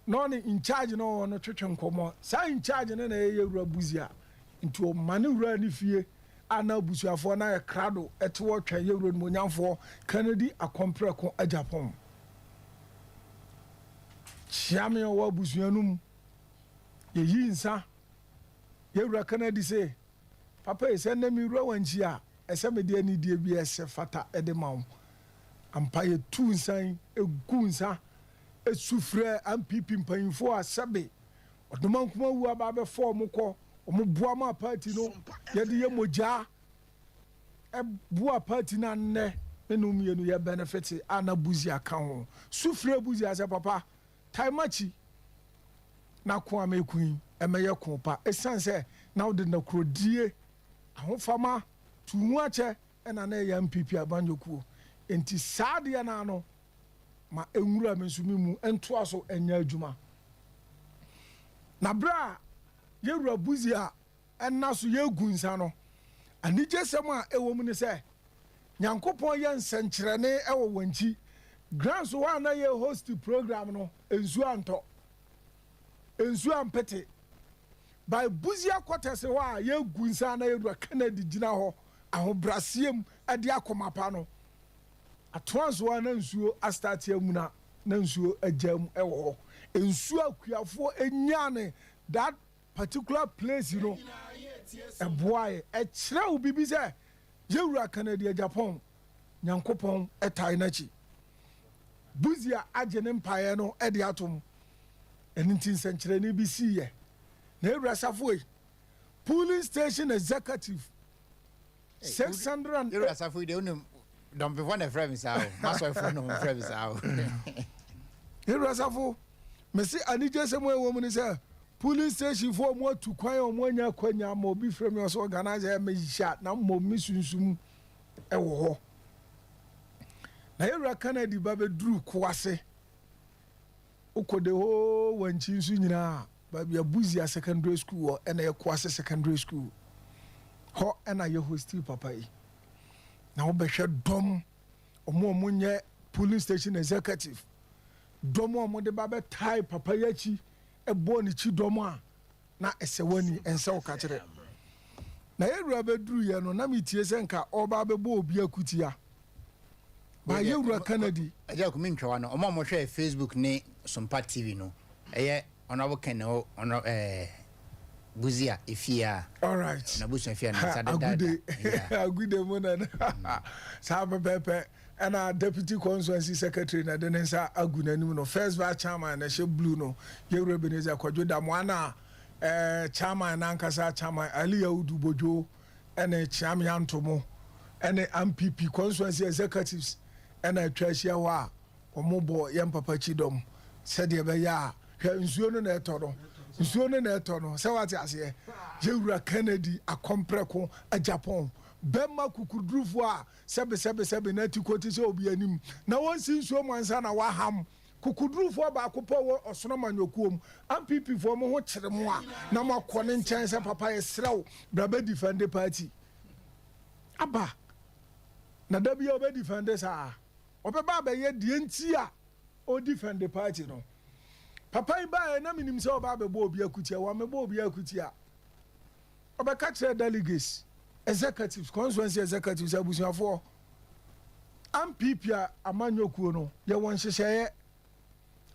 no ni in charge no no twetwe nkomo sa in charge ne na yewura Buzia nti o mane wura ni fie ana busuafo na ye krado etewo twa yewura no nyamfo Kennedy akompreko Ajapong chiame wa busuanum ye yinsa yewura Kennedy say papa ese na mi wura wanchi a ese me de ni die bi ese fata ede mawo ampa ye tu nsan egu nsa esufre MPP mpanyinfo a sebe odoman kuma wu aba be form ko omo bua ma party no ye de ye moja e bua party na nne enum ye no ye benefit ana Buzia ka ho sufre Buzia se papa taimachi na ko amekun emeye ko pa esanse na wo de na krodie ahofama tuhu ache ena na ye MPP abanyokuo enti saade na no ma enwura mensumi mu ento aso enya adwuma na bra yewura Buzia enna so yegu nsa no anije sem a ewo mu ne se nyankopon ye nsenkyerene ewo wanchi grants wa na ye host program no ensu anto ensu ampete by Buzia quarters wa yegu nsa na yewura Kennedy gina ho ahobrasiem ade akomapa no atwans wa na nsuo astart amuna na nsuo agam ewo nsuo akuafo enyane that particular place you know a boy a kire obibi se yewura Kennedy Ajapong nyankopon etai nachi Buzia agene mpaye no e de atom enintin senkyere ni bi siye na yewura safoi polling station executive 600 yewura safoi de onum don't be one friend sao maso friend no friend sao yewura safo mesi anije semo ewo mu ni se police station for mo tu kwan o mo anya kwanya ma obi frame us organize me sha na mo misunsum ewo ho na yewura Kennedy ba be duru kwase ukode ho wanchi nsu nyina ba bia Buzia secondary school o ena ye kwase secondary school ho ena ye hostel papa yi na obehwe dom omo nye police station executive dom omo de ba be tie papa yachi ebo ni chi dom a na esewani ense wo ka kire na yewura be duru ye no na mitie se nka oba be bo obi akutia ba yewura Kennedy aja ko min twa no omo hwe Facebook ne SOMPA TV no eye honorable Kennedy ono Buzia ifia all right na busu ifia na sadada agude mona sa pepe and our deputy constituency secretary na den nsa aguna nim no first vice chairman na she blue no yewura Beneza Kwadwo da mwana chairman na nkasa chairman Ali Yaudu Bojo ene chiam yantomo ene MPP constituency executives ene twahia wa omobo yempapa chidom sede be ya nsuo no na etoro nsuo no na etoro se wate ase yewura Kennedy akompreko Ajapong bema kukudrufo a sebe na tikoti se obi anim na wonsi nsuo mansa na waham kukudrufo ba akopɔ wo osono manyokuom MPP fo mo ho kyere mo a na makɔ ne nkyɛn se papa ye srew brabe defend party aba na da bia obe defend sa obeba ba ye die nti a o defend party no papa iba na minim se oba be bo obi akutia wa me bo obi akutia obeka kyere delegates executives constituency executives abusuafo MPP a amanyokuo no ye won hyehyeye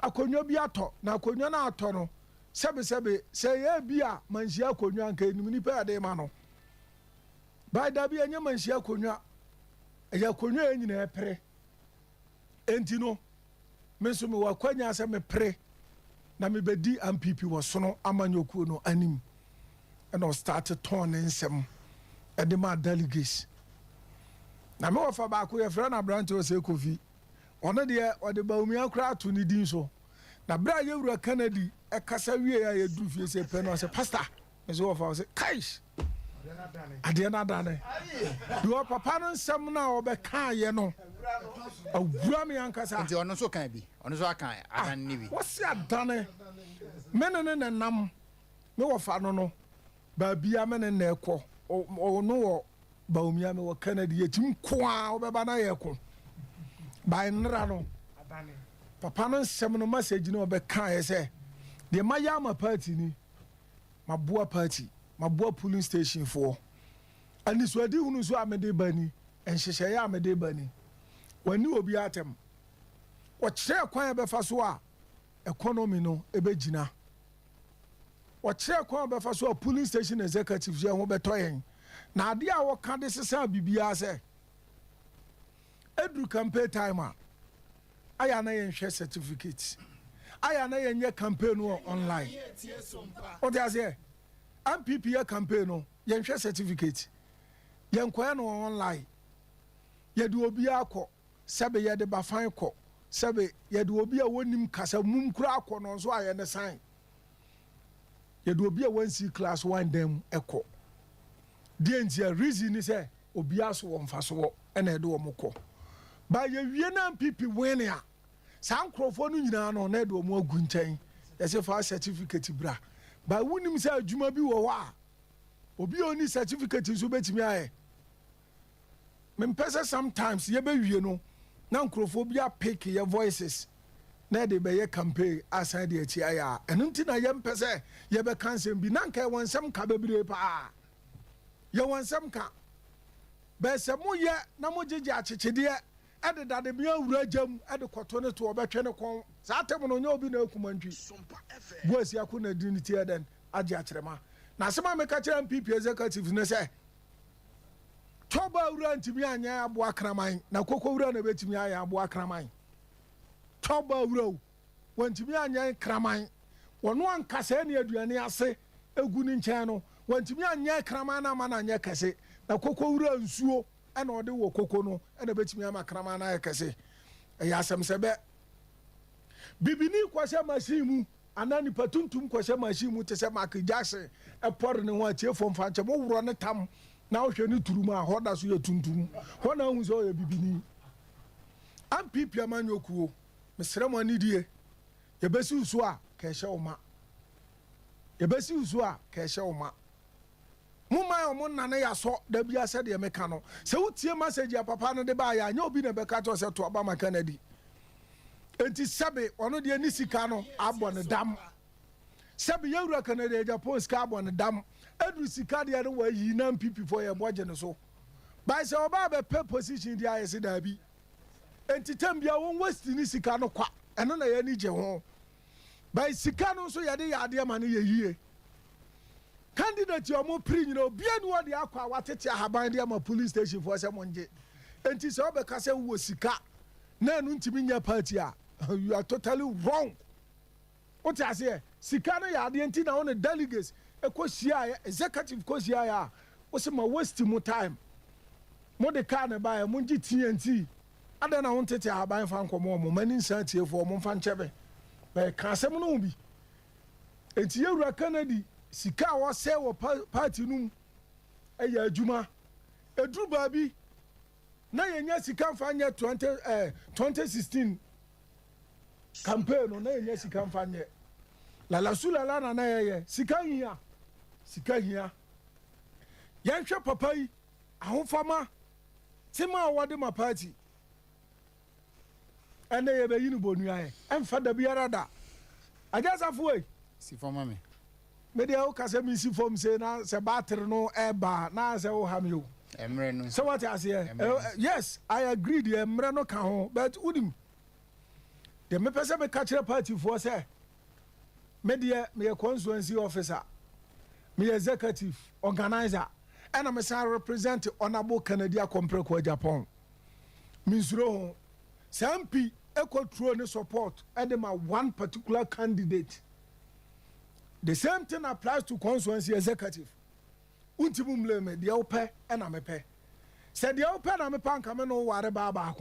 akonyo bi ato na akonyo na ato no sebe se ye bi a manhia akonyo anka enim ni pa ade ma no by da bi anya manhia akonyo ya akonyo enyina epre enti no menso me wakwanya se me pre na me bedi MPP wo sono amanyokuo no anim and I started turning some edema delegates na me wofa ba ko ye fra na branch o se Kofi ono de o de ba umi akra to ni din so na bra yewura Kennedy e kasa wie ya ye duru fie se pe no se pastor me so wofa se kaish adeɛ na dane do papa no nsɛm na obɛka ye no awura me ankasa nti ɔno so kan bi ɔno so aka adan ni bi wɔsi adane menene ne nam me wɔfa no ba bia me ne na ɛkɔ ɔno wɔ baumia me wɔ Kennedy yetim koa obɛba na yɛ ko ba nra no papa no nsɛm no message no obɛka ye sɛ de mayama party ni maboa party maboa polling station for ani so adi hunu so amede bani enhyehyɛ ya amede bani wani obi atem wɔkyerɛ kwan bɛfa so a economy no ebegyina wɔkyerɛ kwan bɛfa so a polling station executive yɛ ho bɛtɔ yɛn na ade a wɔka de sesa bibia sɛ edru campaign time a aya na yɛn hwɛ certificate aya na yɛn nyɛ campaign no online o de ase MPP yɛ campaign no yɛn hwɛ certificate yɛn kɔ no online yɛde obi akɔ sɛbe yɛde bafan kɔ sɛbe yɛde obi a wonim kasa mum kura akɔ no nso ayɛ ne sign yɛde obi a wansi class 1 dem ɛkɔ die ntia reason ni sɛ obi aso wɔ mfa so ɛna ɛde wɔ mokɔ ba yɛwie na MPP win a saa nkrɔfo no nyinaa no na ɛde wɔ agu nkyɛn yɛsɛ fa certificate bra ba wonim sɛ adwuma bi wɔ hɔ a obi oni certificate nso betimi ayɛ mempɛ sɛ sometimes yɛbɛwie no na nkrɔfo bi apik yɛ voices na ɛde bɛyɛ campaign asan de akyi ayɛ a ɛno nti na yɛmpɛ sɛ yɛbɛka nsɛm bi na nka ɛwɔ nsɛm ka bebree paa yɛwɔ nsɛm ka bɛsɛ moyɛ na mogyegye akyekyedeɛ ɛde dade bi awura gyam ɛde kɔtɔ ne to ɔbɛtwe ne kɔn saa tem no nyɛ obi na akumantwi boasi ako na di ne tie den agye akyerɛma na asɛm a meka kyerɛ MPP executive ne sɛ tɔba awura ntimi anyɛ aboa kraman na koko wura na bɛtimi ayɛ aboa kraman tɔba awura wɔntimi anyɛ kraman wɔno ankasa ne aduane ase egu ne nkyɛn no wɔntimi anyɛ kraman na ama na anyɛ kɛse na koko wura nsuo ɛna ɔde wɔ koko no ɛna bɛtimi ama kraman na ayɛ kɛse ɛyɛ asɛm sɛ bɛ bibini kwasɛ machine mu ana nipa tuntum kwasɛ machine mu te sɛ Michael Jackson ɛpɔre ne ho atie fom fa nkyɛ mo woro ne tam na wohwɛ ne turuma a hɔda so yɛ tuntum hɔ na hu sɛ ɔyɛ bibini MPP amanyokuo mesrɛ mo anidie yɛbɛsi so a kɛhyɛ wo ma yɛbɛsi so a kɛhyɛ wo ma moma ɔmo nane yasɔ da bia sɛ deɛ meka no sɛ wotie message ya papa no de ba ya nyɛ obi na bɛka kyɛ sɛ to aba ma Kennedy enti sɛbe ɔno deɛ ne sika no abɔ ne dam sɛbe yɛwura Kennedy Agyapong sika abɔ ne dam edu sika deɛ no wayi na MPP fo yɛ bɔgye ne so by sɛ ɔba bɛpɛ position deɛ ayɛ sɛ daabi enti tam bia wɔn west ne sika no kwa ɛno na yɛ ni gye ho by sika no nso yɛde yɛ adeɛ ma no yɛ yie candidate ɔmo pri nyina obia ne wɔde akɔ a watete ahaban deɛ ma police station fo sɛ mongye enti sɛ ɔbɛka sɛ wo sika na ɛno ntimi nya party a you are totally wrong what I say sika no yɛ adeɛ nti na wɔn delegates ɛkɔ hyia executive kɔ hyia a wɔsɛ ma waste mo time mo de car ne ba mo ngye TNT ada na wɔn tete ahaban fa nkɔmɔ mo mani nsa tie fo mo mfa nkyɛbe bɛ ka asɛm no bi enti yɛwura Kennedy sika a wɔsɛ wɔ party no mu ɛyɛ adwuma eduru baabi na yɛnya sika mfa nyɛ 2016 campaign no na yɛnya sika mfa nyɛ lalasulala na yɛyɛ sika hia yɛnhwɛ papa yi ahofama tema a wɔde ma party ɛnɛ yɛbɛyi no bɔnua ɛmfa da biara da agyasafo yi si fɔma me media wo kasa mi si fom se na se battery no eba na se wo ham yo emre no so what I say yes I agree the emre no ka ho but udim the me pese me ka kire party for say media me constituency officer me executive organizer and I'm a represent honorable Kennedy Agyapong Agyapong minsuro ho sampi ekotro ne support and my one particular candidate. The same thing applies to constituency executive. Untimum leme the ope and a mepe. Said the open and a panka no ware baba.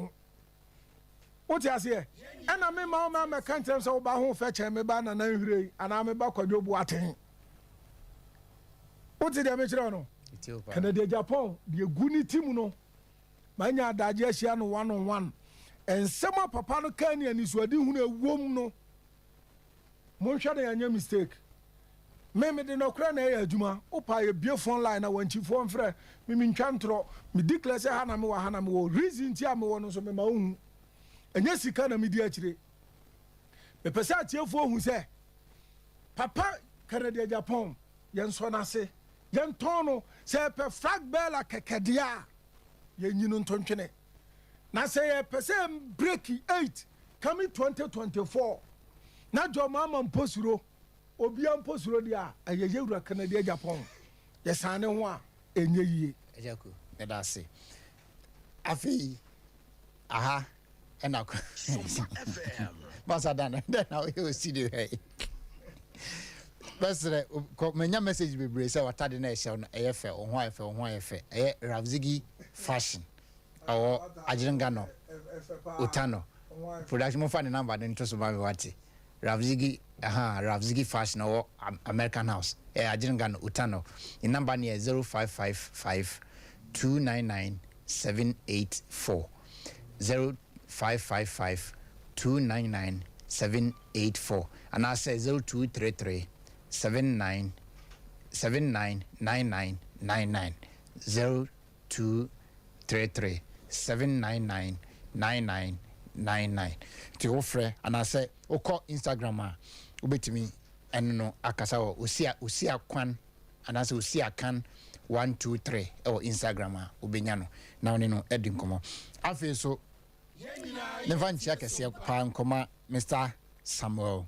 What I say? And I mean, my country so about who fetch me ban and I'm back on your water. What did I mention? Kennedy Japan the guni team no manya adaje ahyia no 1-on-1 ensema papa no kan ni anisuade hu na ewom no monhwa na yanya mistake me de no kra na ya adwuma opa ye bie phone line na wanchi phone frɛ me ntwa ntro me declare say ha na me wo reason ti am wo no so me ma hu enya sika na me di akire me pesa atiefo hu sɛ papa Kennedy Japan yen so na se yen tono se pe flag bell kekedia yen nyinu ntontwene na se ye pe se break 8 coming 2024 na jo mama mposuro obi amposuro dia ayeye wura Kennedy Japan ye sane ho a enye yie ejako me da se afi aha ena ko basa dan na we see the hey Besre menya message bebre say watade na ehye no eyefe ohwo efe Ravzigi fashion awo ajiringa no utano production mo fa ne number den to so ba wati Ravzigi fashion awo American House ajiringa no utano in number near 0555 299 784 0555 299 784 and I say 0233 799999 0233 7999999 ti ofre and I say oko Instagram a obetimi eno akasa wo osia kwan and I say osia kan 123 Instagram a obenya no na oni no edi nkomo afi so never nchia kese pa nkoma Mr. Samuel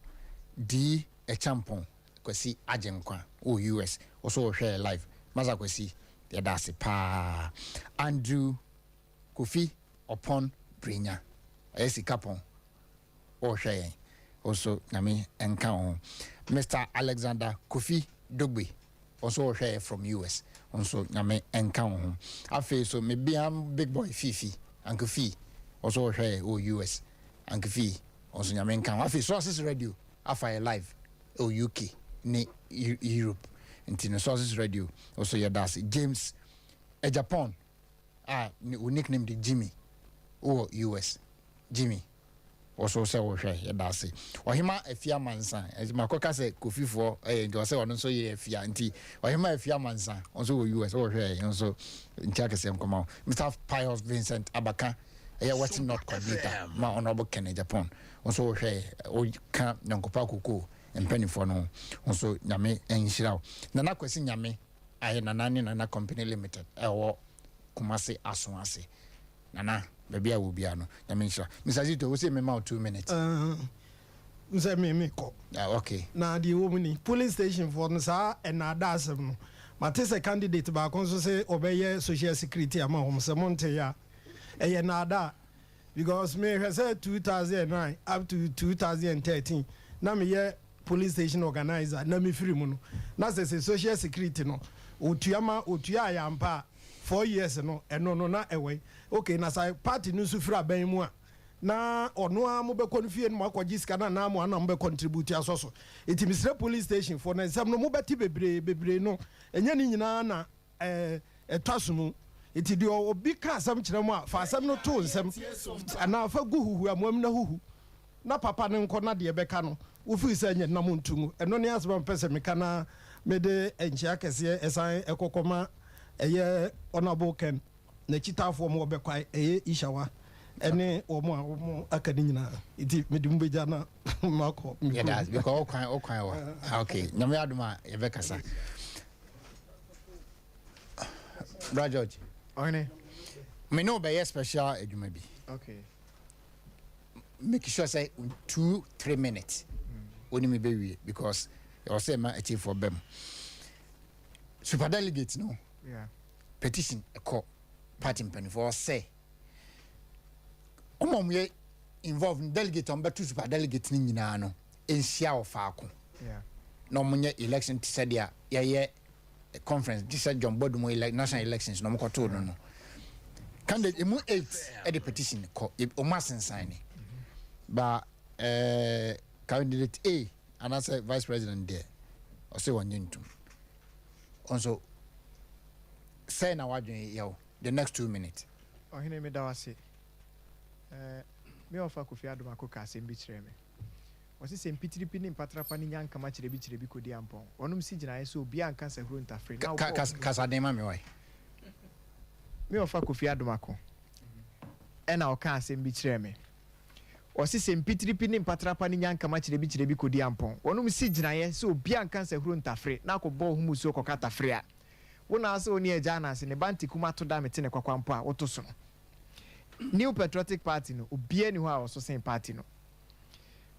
D. Echampong kwesi agenkwa US also share live maza kwesi the dasi pa Andrew Kofi upon Brinya esi kapon o share also nami enka on Mr. Alexander Kofi Dogbe also share from US also nami enka on afi so maybe am big boy Fifi and Kofi also share o US and Kofi also nami enka afi sources radio afa live o UK ni Europe into sources radio also your das James Japan ni nickname the Jimmy o US Jimmy also say o hwe your das ohima afia mansa makoka say Kofi for do say ono so ye afia nti ohima afia mansa also o US o hwe also ntia kese nkoma Mr. Pius Vincent Abaka watching not coordinator ma honorable Kennedy Japan also hwe o ka nyankopa koko empanifo no nso nyame enhiraw na kwesi nyame aye nanani na company limited ewo Kumasi Asonase nana baby a wo bia no nyame enhira Mr. Zito wo say me ma 2 minutes nse me ko okay na di wo muni polling station for no sa na dasem no mate se candidate ba kon so say obeye social security ama hom se monte ya eye na da because me say 2009 up to 2013 na me ye police station organizer na me free mu no na say social security no otua ya mpa 4 years no eno no na ewe okay na say party no su free aban mu a na ono a mo be konfie no akwaji sika na mo ana mo be contribute asoso eti misre police station for na nsam no mo beti bebre no enya ni nyina na etwaso eti di obi ka asam kire mu a fa asam no to nsam ana fa guhuhu amam na huhu na papa ne nko na de beka no wo fi se nye na mo ntumu eno ne asba mpese meka na me de enchi akese esan ekokoma eye honorable Ken na chitafo mo be kwai eye ishawa ene omo akadi nyina iti me dimbe jana mako yeah that's because okwan wa okay nyame aduma e be kasa Bra George Oine me no be special eduma bi okay make sure say 2-3 minutes oni me be we because you say ma achieve for them super delegate no yeah petition a call party for say omomwe involved in delegate on betu super delegate ni nyina no enhia ofaako yeah no munye election ti said ya ye conference this said John Bodumo national elections no mkoto no candidate emu 8 at the petition call o massen sign ba candidate A and I say vice president there or say one yintu also say na wadwen yo the next 2 minutes. Ohene me da wase. Me ofa Kofi Adom akoka asem bi kire me. Wasi se mpitiri pini mpatrapa ni nyanka ma kire bi kodi ampon. Onum si gina yeso obi anka se huru ntafre. Na kasa dem ma me why. Me ofa Kofi Adom ako. Ena oka asem bi kire me. Wasi se mpitiri pini mpatrapa ni nyanka ma kire bi kodi ampon. Onum si gina yeso obi anka se huru ntafre. Na ko bo humu so koka tafre a. Wona ase oni eja na ase ne banti kuma to da mete ne kwakwampo a woto so no. New Patriotic Party no obi ani ho a so sen party no.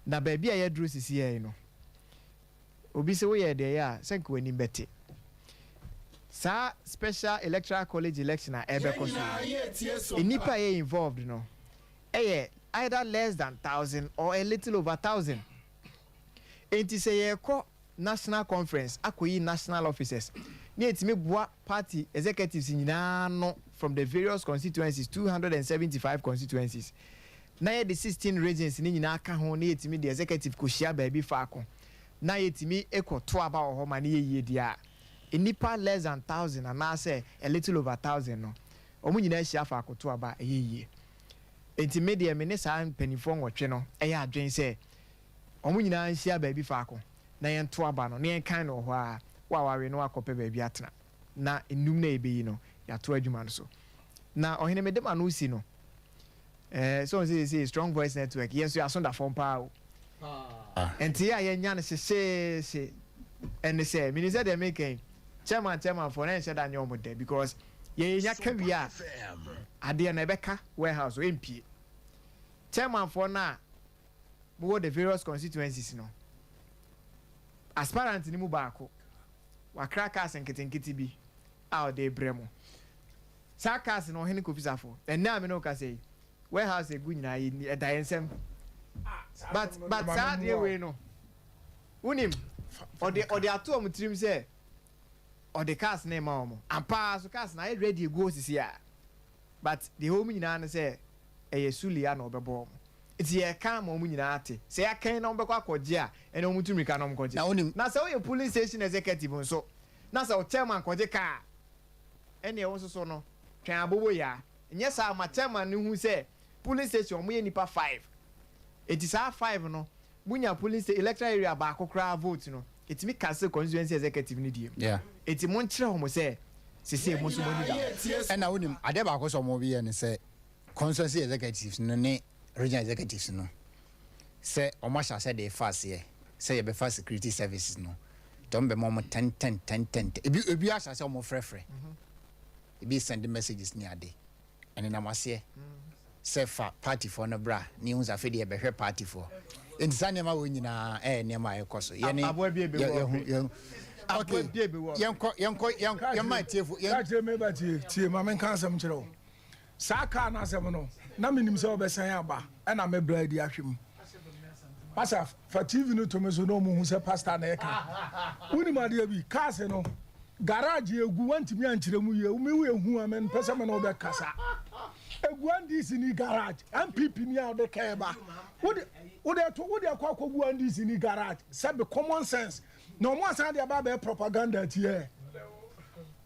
Na ba bia ye duru sisi ye no. Obi se wo ye de ya senko wani bete. Sa special electoral college election a ebe ko so. Enipa ye involved no. Either less than 1,000 or a little over 1,000. Enti se ye ko national conference akoyi national officers. Ni etime boa party executives nyina no from the various constituencies 275 constituencies. Na ye the 16 regions ni nyina aka ho na etime the executive ko hia ba bi fa ko. Na etime ekoto aba ho ma na ye dia. Enipa less than 1,000 and na say a little over 1,000 no. Omu nyina hia fa akoto aba ye. Enti media me ne sa mpanifo nwotwe no eya adwen say omu nyina hia ba bi fa ko. Na ye nto aba no na ye kan no ho a wawe no akope baabi atena na enum na ebeyi no ya to adwuma no so na ohene medema no si no so say strong voice network yenso ya sonda form pa o enti ya nya ne se and say minister dey make chairman for na said anyo mo there because ye nya ka wi a ade na ebeka warehouse o MP chairman for na mo the various constituencies no aspirant ni mu baako wakraka senketenketi bi out de bremo sakas no hene kofisafo enna me no ka say warehouse egu nyina yi edayensem but sad dey we no unim ode ato am trim say ode cars na ma omo ampa so cars na ready go sisi a but the home nyina na say suli na obebo omo iti ye kan mo nyina ate say akan na ombekwa akogye a ene omu tumi ka na omkogye na say we police station executive nso na say chairman kogye ka ene e wonso so no twan abobo ya nye sa ma chairman ni hu say police station mo ye nipa 5 iti sa 5 no munya police electoral area ba akokra vote no itimi kase constituency executive ni diem iti mo nkyere ho mo say sisi mo so mo ni da ena wonim ade ba ko so mo bi ye ne say constituency executives no ne regional executives no say omasha said they fast here say you be fast security services no don't be more 10 ebi asha say omo frefre ebi send messages ni ade and na mase say fa party for no bra ni unza fe de be hwe party for insane ma wo nyina nema ayekoso ye ne okay yenko ma tiefu ye me ba tie ma men kan asem kire o saka na asem no na minim se obesan aba na me bra di ahwem pasa fa TV no to me so no mu hu se pastor na e ka uni ma de bi cars no garage egu wantimi ankire mu ye umi we hu amen pesa me no be kasa egu andi sini garage MPP ni a de ka ba wode akwagu andi sini garage sabe common sense no mo asan de aba be propaganda tie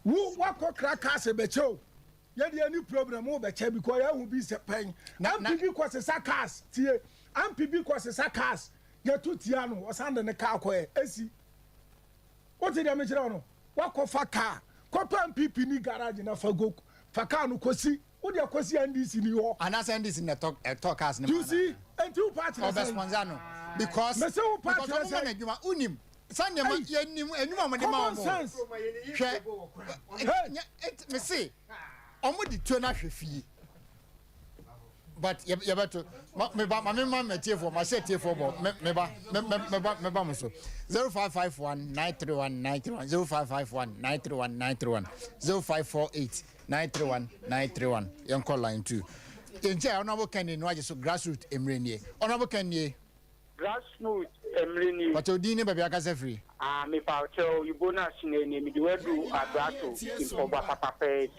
wo wakọ kraka se be chew ye de any problem wo be che because ya hu bi se pen MPP ko se sakas tie MPP ko se sakas ye tutia no osan de ne ka akọ esi what dey me kire no wakọ fa car ko MPP ni garage na fago fa car no kosi wo de akosi andi sini ho anasa andi sini talk cars ne you see and two parties of sponsor because me say wo party na adwuma unim sande ma yanim enuma mo de ma mo hwe me say omo di tuo na hwefie but ye beto me ba tie for ma say tie for bo me ba mo so 0551 931 931 0551 931 931 0548 931 931 yon call line 2 enje honorable Kennedy no age so grassroots emrenie honorable Kennedy grassroots emrenie but odini ba bia ka se free me pa cho yubona sinene mi diwedu abrato info ba papa pe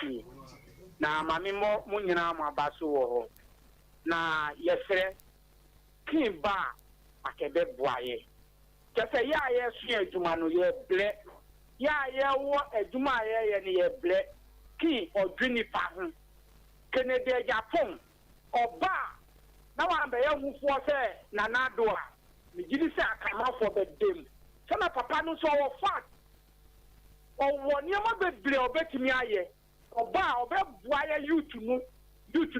na mami mo munyina ma baso wo ho na yesre kimba akebe boaye kese ya ye sua aduma no ye ble ya ye wo aduma ye ye ne ye ble key or dreamy pattern. Kennedy Agyapongi, or bar. Now I'm the young who was a Nanadoa. The Giddy say I come out for the dim. Some of Papa no so fat. Or one year, my baby, or bet me aye. Or bar, or bet wire you to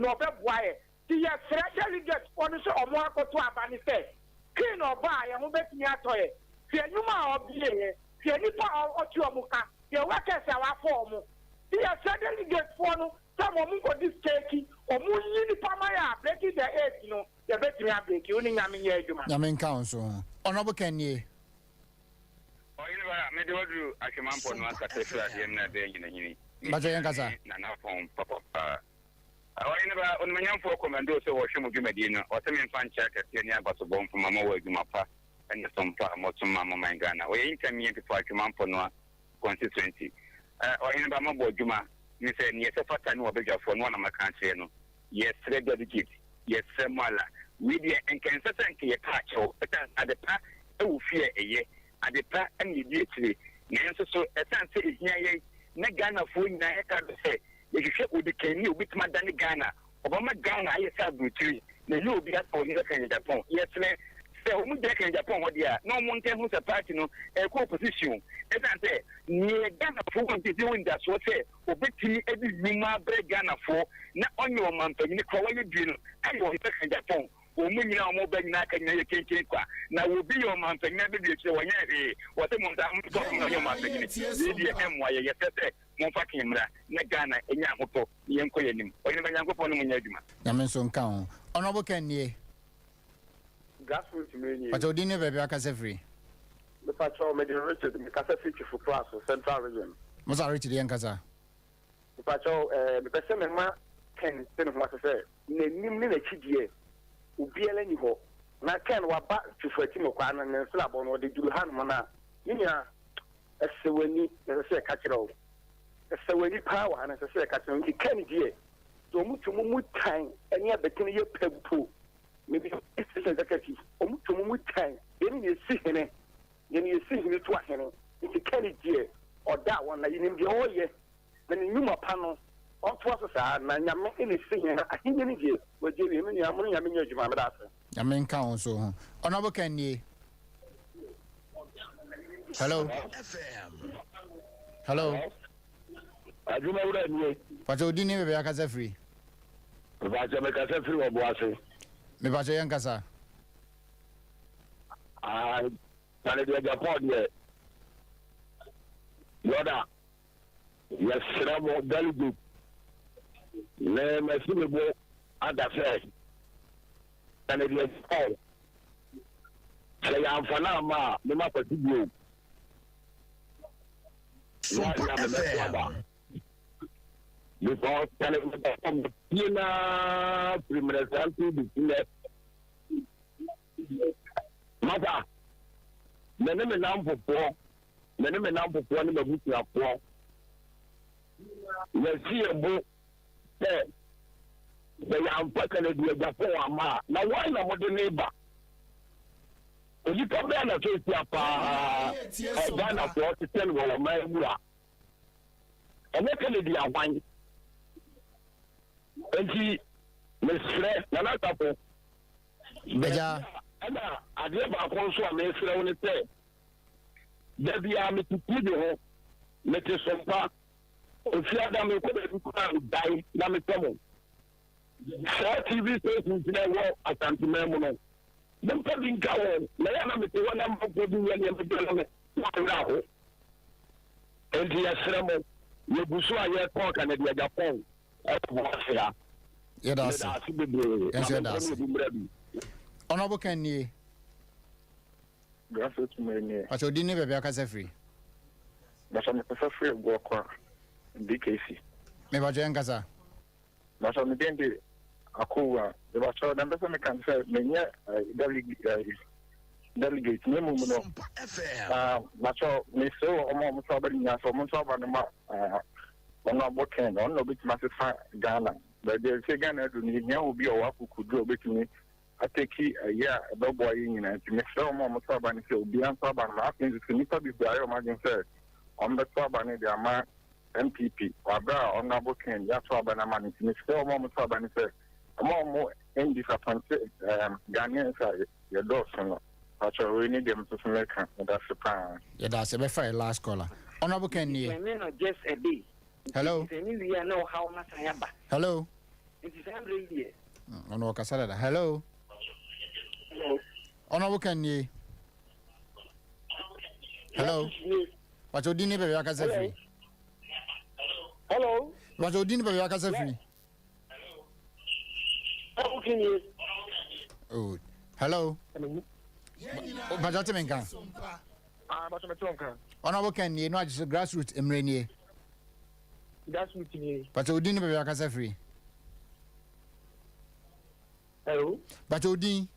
know bet wire. The delegate on the or more to a bannister. King or bar, and won't bet me a toy. Fear you ma or be here. Fear you or Chuamuka. Your workers are formal. The delegate for no. Some of them got this cakey or Muni Pamaya breaking the head, you know. The better I break you, only Yamin Council. Honorable Kenny. Oh, you know, I made the order. I come up on one successful at the end of the day. But I am Gaza. Nana phone, Papa. Oh, you know, on my young folk, commando, so or Shumudina, or some fan check at the end of the bone from Mamma Wagumapa and the Sompa, Motum Mamma Mangana. We ain't coming to fight him up on 2020. Or in Bama Juma. You say, yes, a fat and no bigger for one of my country. Yes, Delegate. Yes, Mala. Media and Kansas and Kia Pacho, but at the pack, oh, fear a year, at the pack and immediately. Nancy, so a son says, Nay, Nagana, for Naka say, if you ship with the Kenny with Madame Ghana, Obama Ghana, I have with you. The new be at for Japan. Yes, so who in Japan, what they are. No one can who's a party, no, a co-position. As I say, near Ghana for one to do in that what say, or between every Yuma break Ghana for, not on your month, and you call you drill, and you're in Japan. Or maybe now more than I can take now will be your month and never be so what the month I'm talking about your month. MY, yes, more fucking Ghana, and Yamato, Yankoyanim, or even Yanko Yamin Count. Honorable Kenny. Grassroots media. But you didn't ever be a free. The patrol made Richard, the Casa City for class of Central Region. Most are Richard Yankaza. The patrol, the person can send of what I say. Name a chidia. Ubiela Niho. Now can what back to Fatimo Kwan and Slabon or the Dulhan Mana. Inia, as so when you say catcher. As so when you power and as I say catcher, you can't get. So much time and yet the Kenny Pebble. Maybe it's executive. To time. Then you see him. Then you see him to him. It's a Kenny dear or that one that you name the whole year. Then you know panel. All twice a and I'm making it sing. I think any year. But you mean your money, I mean your Jimada. Yamin Council. Honorable Kenny. Hello. Hello. I do know that. But you didn't ever be a casa free. If I make a free or bossy. Me ba je yankasa. Kennedy Agyapongi. Yoda. Yes, Ramo Delegate. Le Messimebo Adafe. Kennedy Agyapongi. Say I'm Fanama, the Mapa Tibu. SOMPA FM. Because Kennedy Agyapongi, Pina, Primesanti, the Mother, the name number 4, the name number 1 in the book of 4. You see a book there. They are packing with the 4 ma. Now, why not the neighbor? If you come down and say, Papa, Ghana for to tell you, my mula. And they can be a wine. And he, Miss Fred, Nanaka. Beja. I never also a mess around it. There be a me to put the home, let us SOMPA. If you are the man, die, let me come. TV stations in the world at Antimamono. Them coming down, Layana, the one I'm putting when you're and the Asramo, you Busua, your talk and the Agyapongi. Yeah, that's Honorable Kenny. Grassroots media. But you didn't ever be a casa free. But I'm a free of work. DKC. Me ba je yankasa. But I'm the Akuwa. The Bacho, the person can say, Mania, Delegate, Nemo, Bacho, me so, almost somebody, so much of an amount. On our working on no bit massive Ghana. But there's a Ghana to need now be a walk who could do between me. I take a year, a dog boy in and to make sure Mamma Saban is beyond Saban. Happens to Nita be by your margin said. On the Saban, the Ama MPP wabra honorable Ken ya to abana man ni se mo to abana se mo en disappointed Ghanaians your door so actually we need them to make that's the plan. Yeah, that's a very last caller. Honorable Ken ye. Just a day. Hello. We know how much I am. Hello. It is every year. Ono kasala. Hello. Hello. Honorable Ken ye. Hello. What's your dinner baby akasa free? Hello. What's your dinner baby akasa free? Hello. Can you? Oh. Hello. But that's me kan. But me tonka. Honorable Ken ye no just grassroots emrenie. Grassroots ni. But your dinner baby akasa free. Hello. But your din.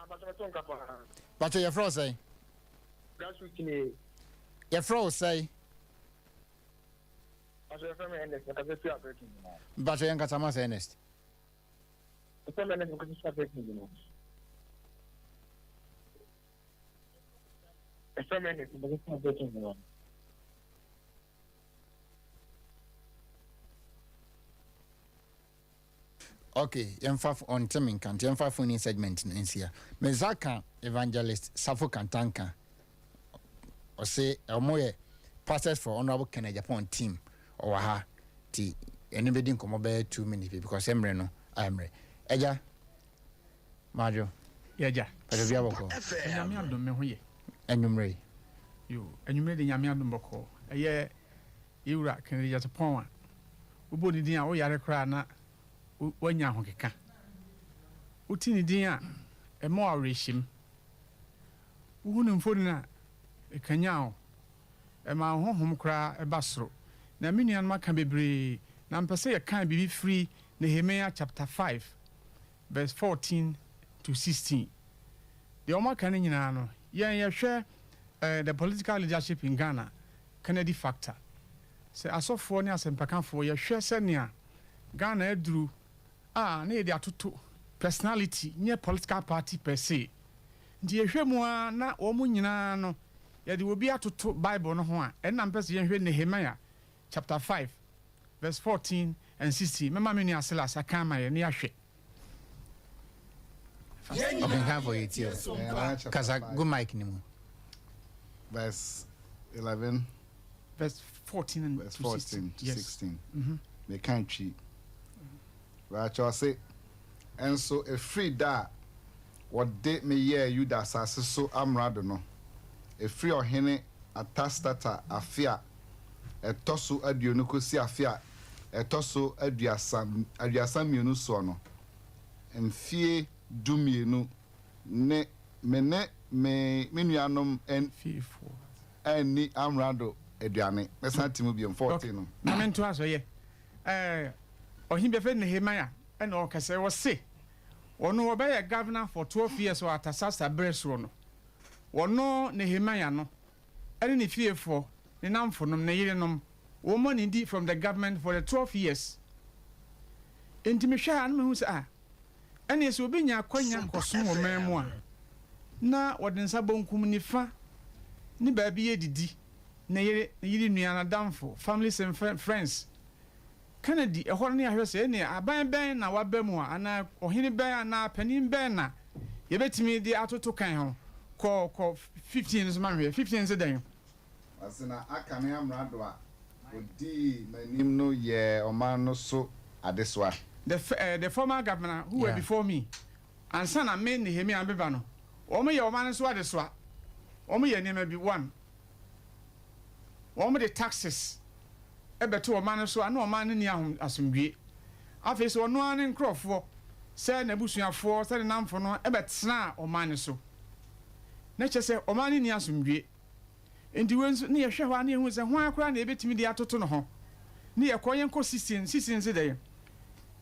But me tonka pa. But your fro say. Grassroots ni. Your fro say. But your family Ernest, because they are breaking. But your young Katama say Ernest. The family Ernest because they are breaking. The family Ernest because they are breaking. Okay, yemfa on timing kan yemfa phone segment nsia. Mezaka evangelist Safo Kantanka. O say omoye pastors for Honorable Kennedy Agyaponge team or ha ti anybody nkomo be 2 minutes because emre no amre. Eja Majo. Yeja. Pede bia boko. Nyame adom me ho ye. Enumre. Yo, enumre de nyame adom boko. Eye Yura Kennedy Agyaponge. Ubo ni din a wo yare kra na wanya ho keka. Uti ni din a emo awreshim. Wo nu mfoni na ekanyao ema honhom kra ebasro na minian maka bebre na mpese ye kan bibi free Nehemiah chapter 5 verse 14 to 16 the omaka ne nyina no ye hwe the political leadership in Ghana Kennedy factor se asofo ne asempakanfo ye hwe se nea Ghana eduru na ye de atoto personality nye political party per se ndi ye hwe mu na wo mu nyina no ya di obi atoto Bible no ho a enna mpese ye hwe Nehemiah chapter 5 verse 14 and 16 mema me ni asela saka ma ye ni ahwe Okay, can for it here. Kaza go mic ni mu. Verse 11 verse 14 and verse 14 to 16. Mhm. Me kan twi. Right you say and so a free da what date me year you da sase so amrado no. A free ohene atastata afia etoso aduonu kosi afia etoso aduasa mienu so no. Mfie dumienu ne mene me nuanom en fifo ani amrado aduane mesa timu bi 14 no na mento aso ye ohimbe fe Nehemiah and o kase wo se ono obaye governor for 12 years o atasasa bresro no wono Nehemiah no ene ne fiefo ne namfo nom ne yerenom wo money di from the government for the 12 years intimihwa an me hu se ene so obi nya kwanya koso wo memu a na wodensa bonkum nifa ni baabi yedidi na yiri nuana damfo families and friends Kennedy ehor ne ahwese ene aban ben na wabemu a ana ohini ben na panin ben na yebetimi di atoto kan ho ko 15 so manwe 15 se dan asina akane amrado a odi manim no ye oman no so adeswa the former governor who were before me and son and men Nehemiah beba no omo ye oman so adeswa omo ye nema bi one omo the taxes ebeto oman so ana oman ni ahom asomdwe afi so ono an nkrofo se na busuafo se na namfo no ebetena oman so na chese oman ni asomdwe enti wenso ne ye hwe ho na ehu se ho akora na ebetimi di atoto no ho ne ye koyen ko 16 se dey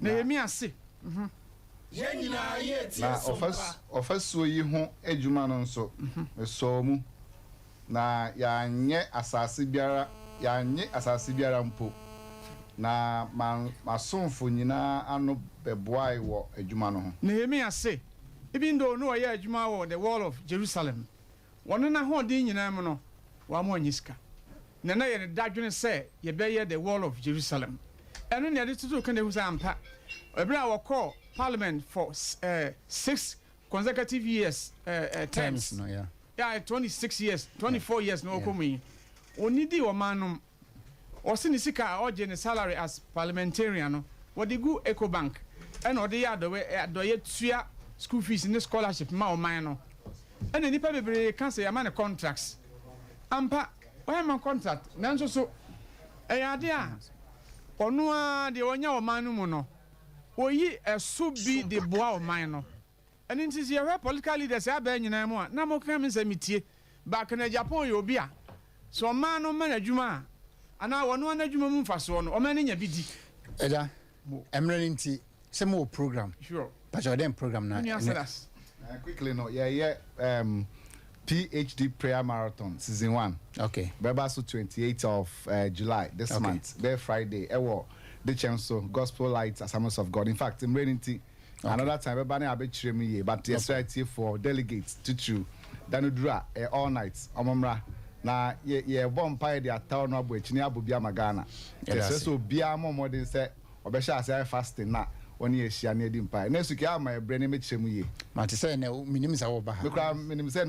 Nehemiah se na ofasuo yi ho adwuma no nso so mu na ya nye asase biara mpo na masomfo nyina ano beboai wo adwuma no ho Nehemiah se even though no ya adwuma wo the wall of Jerusalem wono na ho din nyina mu no wa mo anyiska na na ye dadwene say ye be the wall of Jerusalem eno ne de tutu kan de hu ampa ebra wo call parliament for 6 consecutive years terms no yeah 26 years 24 years no komi onidi o manum o se ni sika o je ne salary as parliamentarian no wo de gu Ecobank eno de ya do ye tua school fees ni scholarship ma o man no ena nipa bebre kan se ya man contracts ampa o man contract nanso so ade a onu a de onya o man no mu no oyi eso bi de boa o man no eni nti se ya political leaders ya ba nyina mu a na mo kan me se mitie ba kana Japan yo bi a so man no man adwuma ana wono an adwuma mu mfaso no o man nya bidi eda emre nti se mo program sure but your dem program na quickly no PhD prayer marathon season 1 okay beba so 28th of July this month be Friday ewo the chanso gospel lights assemblies of God in fact in raining another time beba na abechire me ye but yes right here for delegates to danudura all night omomra na ye bompa de ataw no abo echi ni abobia magana yes so bia momodin say obesha ase fasting na oni ehia na edi mpa na suki ama ebre na mechire mu ye ma te say na minim sa wo ba ha because minim say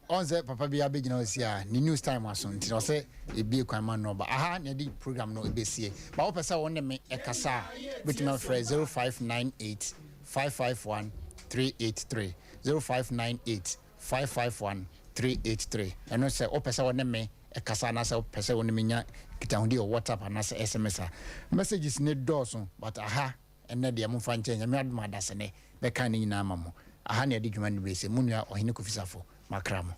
onze papa bia begina osia ni news time aso nti no say ebi kwan man no ba aha na di program no ebesie ba wo pesa won me ekasa betima frɛ 0598 551 383 0598 551 383 eno say wo pesa won me ekasa na say wo pesa won me nya kitahudi o WhatsApp na say SMS messages ne doso but aha enne de mo fa nche nya me aduma dasene be kan ni nyina mamo aha na di dwuma ni be se munua ohene kofisafo makramo